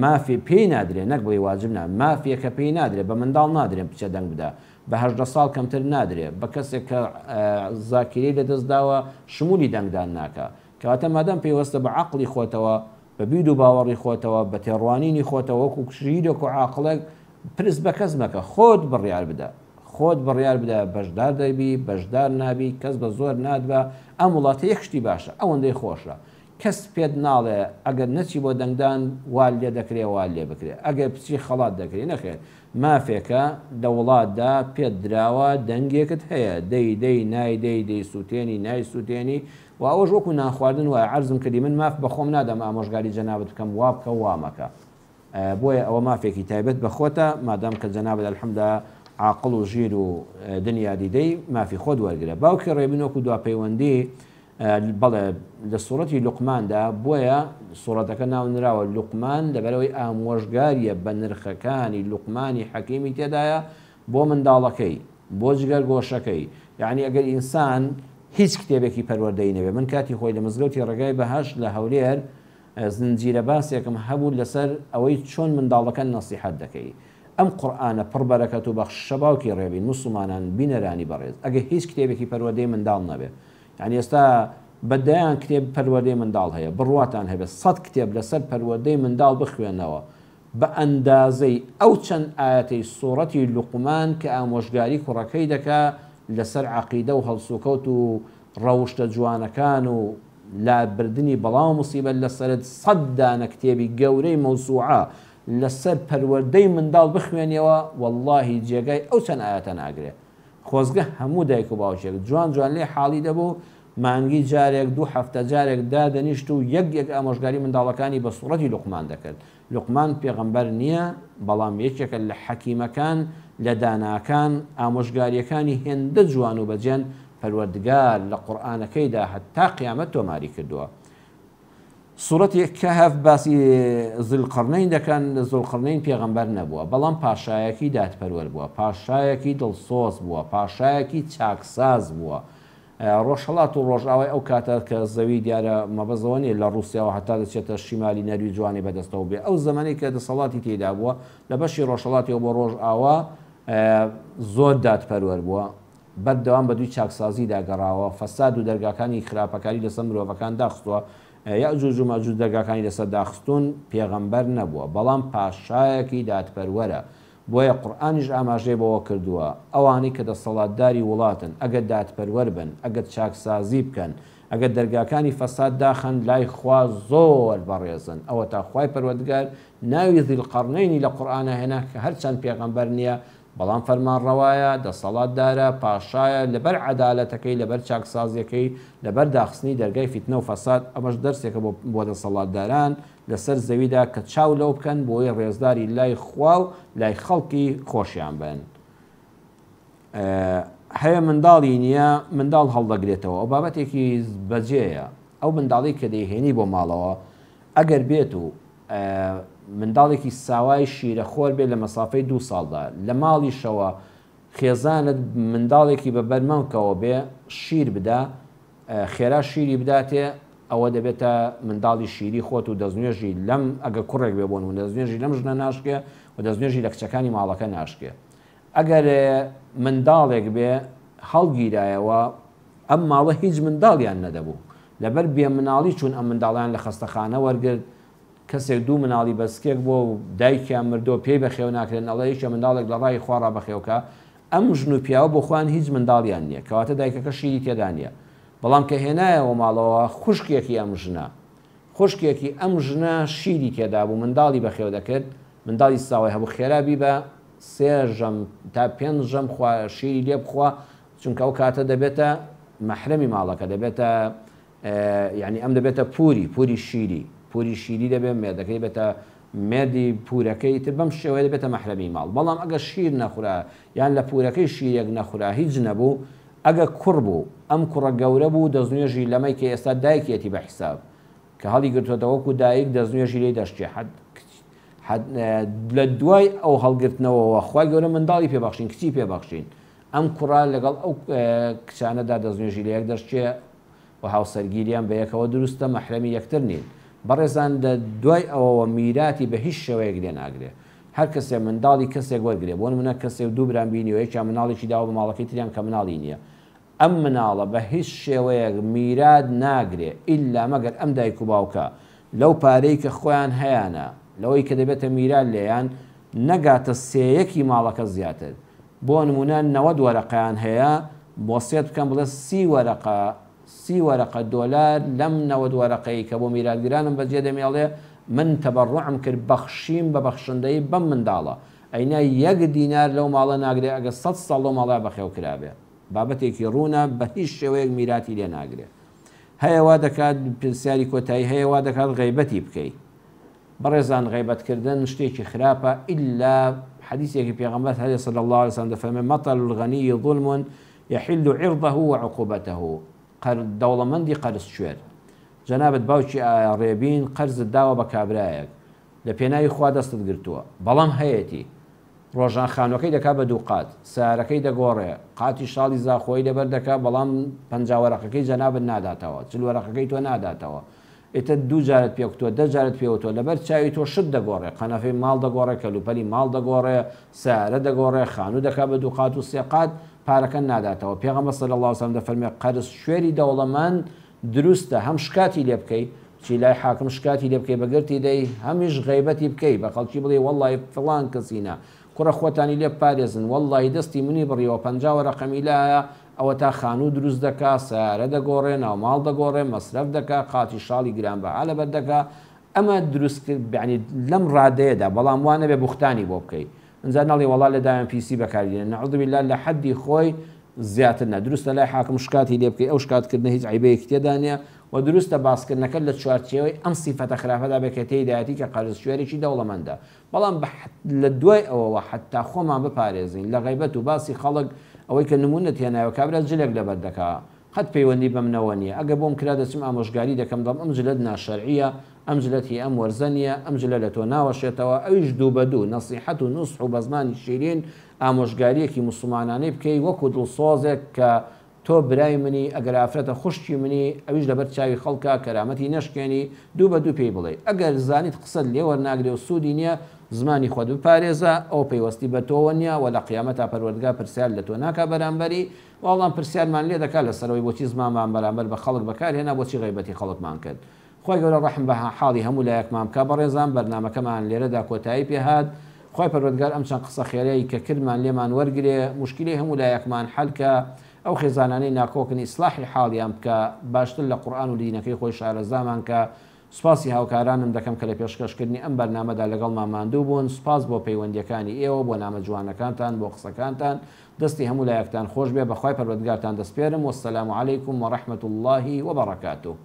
A: مافی پێی نادرێ نەک بۆی واجب نا مافیەکە پێی نادرێت بە منداڵ نادرێن بچە دەنگ بدا بە 18 ساڵ کەمتر نادرێت بە کەسێک کە زاکیری لەدەستداوە شمولی دەنگدان ناکە کەواتە مادام پێوەستە بە عەقڵی خۆتەوە بە بیر و باوەڕی خۆتەوە بە تێڕوانینی خۆتەوە وەکو شیرێک و عاقڵێک پرس بە کەس مەکە خۆت بڕیار بدە خۆت بڕیار بدە بەشدار دەبی بەشدار نابی کەس بە زۆر نادبە ئەم وڵاتە یەک شتی باشە ئەوەندەی خۆشە کەس پێت ناڵێ ئەگەر نەچی بۆ دەنگدان وال لێ دەکرێ وال لێ بکرێ ئەگەر پچی خەڵات دەکرێت نەخێر مافێکە لە وڵاتدا پێت دراوە دەنگێکت هەیە دەی نای سووتێنی نای سووتێنی و ئەوەش وەکو ناخواردن وایە عەرزم کردی من ماف بەخۆم نادەم ئامۆژگاری جەنابەت بکەم وا بکە وامەکە بۆیە ئەوە مافێکی تایبەت بەخۆتە مادام کە جەنابەت ئەلحەمدا عاقڵ و ژیر و دنیا دیدەی مافی خۆت وەرگرە باوکی ڕێبین وەکو دوا پەیوەندی بەڵێ لە سوورەتی لوقماندا بۆیە سوورەتەکە ناونراوە لوقمان لەبەرەوەی ئامۆژگاریە بە نرخەکانی لوقمانی حەکیمی تێدایە بۆ منداڵەکەی بۆ جگەر گۆشەکەی یعنی ئەگەر ئینسان هیچ کتێبێکی پەروەردەی نەبێ من کاتی خۆی لە مزگەوتی ڕێگای بەهەشت لە هەولێر زنجیرە باسێکم هەبوو لەسەر ئەوەی چۆن منداڵەکە نەسیحەت دەکەی ئەم قورئانە پڕ بەرەکەت و بەخشە باوکی ڕێبین موسڵمانان بینەرانی بەڕێز ئەگە هیچ کتێبێکی پەروەردەی منداڵ نەبێ یعنی ئێستا بەدایان کتێب پەروەردەی منداڵ هەیە بڕواتان هەبێت 100 کتێب لەسەر پەروەردەی منداڵ بخوێنەوە بە ئەندازەی ئەو چەند ئاەتەی سوورەتی لوقمان کە ئامۆژگاری کوڕەکەی دەکا لەسەر عەقیدە و هەڵسوکەوت و ڕەوشتە جوانەکان و لابردنی بەڵاو موسیبەت لەسەرت 100 دانە کتێبی گەورەی مەوسوعە لەسەر پەروەردەی منداڵ بخوێنیەوە واللهی جێگای ئەو چەند ئاەتە ناگرێت خۆزگە هەموو دایک و باوکێک جوان لێ حاڵی دەبوو مانگی جارێک 2 هەفتە جارێک دادەنیشت و یەک ئامۆژگاری منداڵەکانی بە سوورەتی لوقمان دەکرد لوقمان پێغەمبەر نییە بەڵام یەکێکە لە حەکیمەکان لە داناکان ئامۆژگاریەکانی هێندە جوان و بەجێن پەروەردگار لە قورئانەکەیدا هەتا قیامەت تۆماری کردووە سوورەتی کەهف باسی زولقەرنەین دەکەن زولقەرنەین پێغەمبەر نەبووە بەڵام پاشایەکی دادپەروەر بووە پاشایەکی دڵسۆز بووە پاشایەکی چاکساز بووە ڕۆژهەڵات و ڕۆژئاوای ئەو کاتە کە زەوی دیارە مەبەزەوە نیە لە رووسیاوە هەتا دەچێتە شیمالی نەروی جوانی بەدەستەوە بێ ئەو زەمانی کە دەسەڵاتی تێدا بووە لە بەشی ڕۆژهەڵاتیەوە بۆ ڕۆژئاوا زۆر دادپەروەر بووە بەردەوام بە دوی چاکسازی داگەڕاوە فەساد و دەرگاکانی خراپەکاری لەسەر مرۆڤەکان داخستووە یاجوج و ماجوج دەرگاکانی لەسەر داخستون پێغەمبەر نەبووە بەڵام پاشایەکی دادپەروەرە بۆیە قورئانیش ئاماژەی بەوە کردووە ئەوانەی کە دەسەڵاتداری وڵاتن ئەگەر دادپەروەر بن ئەگەر چاکسازی بکەن ئەگەر دەرگاکانی فەساد داخن لای خوا زۆر بەڕێزن ئەوە تا خوای پەروەردگار ناوی ذیلقەرنەینی لە قورئانە هێنا کە هەرچەند پێغەمبەر نییە بەڵام فەرمانڕەوایە دەسەڵاتدارە پاشایە لەبەر عەدالەتەکەی لەبەر چاکسازیەکەی لەبەر داخستنی دەرگای فیتنە و فەساد ئەمەش دەرسێکە بۆ دەسەڵاتداران لەسەر زەویدا کە چاو لەو بکەن بۆی ڕێزداری لای خوا و لای خەڵکی خۆشیان بن. هەیە منداڵی نییە منداڵ هەڵدەگرێتەوە ئەو بابەتێکی بەجێیە ئەو منداڵی کە دەیهێنی بۆ ماڵەوە ئەگەر بێت و منداڵێکی ساوای شیرەخۆر بێت لە مەسافەی 2 ساڵدا لە ماڵیشەوە خێزانت منداڵێکی بە بەرمەمکەوە بێ شیر بدا خێرا شیری بداتێ ئەوە دەبێتە منداڵی شیری خۆت و دەستنوێژی لەم ئەگە کوڕێک بێ بۆن و دەستنوێژی لەم ژنە ناشکێ و دەستنوێژی لە کچەکانی ماڵەکە ناشکێ. ئەگەر منداڵێک بێ هەڵگیرایەوە ئەم ماڵە هیچ منداڵیان نەدەبوو لەبەر بێ مناڵی چون ئەم منداڵیان لە خەستەخانە وەرگرت کەسێک 2 مناڵی بەسکێک بۆ و دایکیان مردۆ پێی بەخێو ناکرێن ئەڵێ هیچ منداڵێک لە ڕای خوارا بەخێوکە ئەم ژن و پیاوە بۆ خوان هیچ منداڵیان نییە کەواتە دایکەکە شیری تێدا نییە بەڵام کە هێنایەوە ماڵەوە خوشکێکی ئەم ژنە خوشکێکی ئەم ژنە شیری تێدا بوو منداڵی بەخێو دەکرد منداڵی ساوای هەبوو خێرابی بە 3 ژەم تا 5 ژەم شیری لێ بخوا چونکە ئەو کاتە دەبێتە مەحرەمی ماڵەکە دەبێتە یعنی ئەم دەبێتە پوری شیری دەبێت مێردەکەی بێتە مێردی پورەکەی تر بەم شێوەیە دەبێتە مەحرەمی ماڵ بەڵام ئەگە شیر نەخورا یان لە پورەکەی شیرێک نەخورا هیچ نەبوو ئەگە کوڕ بوو ئەم کوڕە گەورە بوو دەستنوێژی لەمەی کە ئێستا دایکێتی بە حیساب کە هەڵی گرتوەوەکو دایک دەستنوێژی لێ دەشتێ لە دوای ئەو هەڵگرتنەوەەوە خوای گەورە منداڵی پێبەخشین کچی پێبەخشین ئەم کوڕا لەگەڵ ئەو کچانەدا دەستنوێژی لە یەک دەشتێ و هاوسەرگیریان بە یەکەوە دروستە مەحرەمی یەکتر نین بەڕێزان دوای ئەوەوە میراتی بە هیچ شێوەیەک لێ ناگرێ هەر کەسێ منداڵی کەسێک وەرگێ بۆ منە کەسێک 2 بران بینیەوە یەکیان مناڵێکی داوە بە ماڵەکەی تریان کە مناڵی نییە ئەم مناڵە بە هیچ شێوەیەک میرات ناگرێ ئیلا مەگەر ئەم دایک و باوکە لەو پارەی کە خۆیان هەیەە لەوەی کە دەبێتە میرات لێیان نەگاتە سێیەکی ماڵەکە زیاتر بۆ نمونە 90 وەرەقەیان هەیە وەسیەت بکەم بڵێ 30 وەرەقە دۆلار لەم 90 وەرەقەی کە بۆ میراتگرانم بەجێ دەمێڵێ من تەبەڕوعم کرد بەخشیم بە بەخشندەی بەم منداڵە ئەینا 1 دینار لەو ماڵە ناگرێت ئەگە 100 ساڵ لەو ماڵە بەخێو کرابێ بابەتێکی ڕوونە بە هیچ شێوەیەک میراتی لێ ناگرێت هەیەوا دەکات پرسیاری کۆتایی هەیەوا دەکات غەیبەتی بکەیت بەڕێزان غیبەتکردن شتێکی خراپە ئیلا حدیثێکی پێغەمبەر هەیە صلی الله علیه وسلم دەفەرمێ مەطل الغنی ظلم يحل عرضه وعقوبته دەوڵەمەندی قەرز کوێر جەنابەت باوکی ڕێبین قەرزت داوە بە کابرایەک لە پێناوی خوا دەستت گرتووە بەڵام هەیەی ڕۆژان خانوەکەی دەکا بە 2 قات سارەکەی دەگۆڕێ قاتی شاڵی زاخۆی لەبەر دەکا بەڵام 50 وەرەقەکەی جەنابەت ناداتەوە 40 وەرەقەکەی تۆ ناداتەوە ئێتە 2 جارت پێوتووە 10 جارت پێوتۆ لەبەر چاوی تۆ شت دەگۆڕێ قەنەفەی ماڵ دەگۆڕێ کەلوپەلی ماڵ دەگۆڕێ سارە دەگۆڕێ خانوو دەکا بە 2 قات و 3 قات پارەکە ناداتەوە پێغەمبەر صلی الله علیه وسلم دەفەرمێ قەرز شوێری دەوڵەمەند دروستە هەم شکاتی لێ بکەی چی لای حاکم شکاتی لێ بکەی بەگرتی دەی هەمیش غیبەتی بکەی بە خەڵکی بڵێ وەڵڵی فڵان کەسینە کوڕە خۆتانی لێ پارێزن وەڵڵی دەستی منی بڕیەوە 50 وەرەقەمی لایە ئەوە تا خانوو دروست دەکا سارە دەگۆڕێ ناوماڵ دەگۆڕێ مەسرەف دەکا قاتی شاڵی گرانبەها لەبەر دەکا ئەمە دروستکرد یعنی لەم ڕادەیەدا بەڵام وانە بێ بوختانی بۆ بکەیت ئەنجا نەڵێ وەڵا لەدایان پیسی بەکاردێنێ نەعوذ بالله لە حەدی خۆی زیاتر نە دروستە لای حاکم شکاتی لێ بکەی ئەو شکاتکردنە هیچ عیبەیەکی تێدا نیە و دروستە باسکردنەکە لە چوارچێوەی ئەم سیفەتە خراپەدا بێت تێدایەتی کە قەرز شوێرێکی دەوڵەمەندە بەڵام لە دوای ئەوەوە حتا خۆمان بپارێزین لە غیبەت و باسی خەڵک ئەوەی کە نمونەت هێنایەوە کابرا جلێک لەبەر دەکا قەت پەیوەندی بەم نەوە نییە ئەگە بۆم کرا دەچم ئامۆژگاری دەکەم دەڵ ئەم جلەت ناشەرعیە ئەم جلەتی ئەم وەرزە نیە ئەم جلە لە تۆ ناوەشێتەوە ئەویش 2 بە 2 نەسیحەت و نوسح و بە زمانی شیرین ئامۆژگاریەکی موسڵمانانەی بکەی وەکو دڵسۆزێک کە تۆ برای منی ئەگەر ئافرەتە خوشتی منی ئەویش لەبەر چاوی خەڵکە کەرامەتی نەشکێنی 2 بە 2 پێی بڵێ ئەگەر زانیت قسەت لێوەرناگرێ و سوودی نییە زمانی خۆت بپارێزە ئەو پەیوەستی بە تۆوە نییە و لە قیامەتا پەروەردگار پرسیار لە تۆ ناکا بەرامبەری وەڵام پرسیارمان لێ دەکات لەسەرەوەی بۆچی زمانمان بەرامبەر بە خەڵک بەکارهێنا بۆچی غیبەتی خەڵکمان کرد. خۆی گەورە ڕەحم بە حاڵی هەموو لایەکمان بکە بەڕێزان بەرنامەکەمان لێرەدا کۆتایی پێهات. خۆی پەروەردگار ئەم چەند قسە خێرەی کە کردمان لێمان وەرگێ مشکلی هەموو لایەکمان حەلکە ئەو خێزانانەی ناکۆکن ئیسلاحی حاڵیان بکە باشتر لە قورئان و دینەکەی خۆی شارەزامان کە سوپاسی هاوکارانم دەکەم کە لە پێشکەشکردنی ئەم بەرنامەدا لەگەڵمان ماندوو بوون. سوپاس بۆ پەیوەندیەکانی ئێوە بۆ نامە جوانەکانتان بۆ قسەکانتان دەستی هەموو لایەکتان خۆش بێ بەخوای پەروەردگارتان دەسپێرم. وەسەلامو عەلەیکوم وەڕەحمەتوڵڵاهی وەبەڕەکاتوه.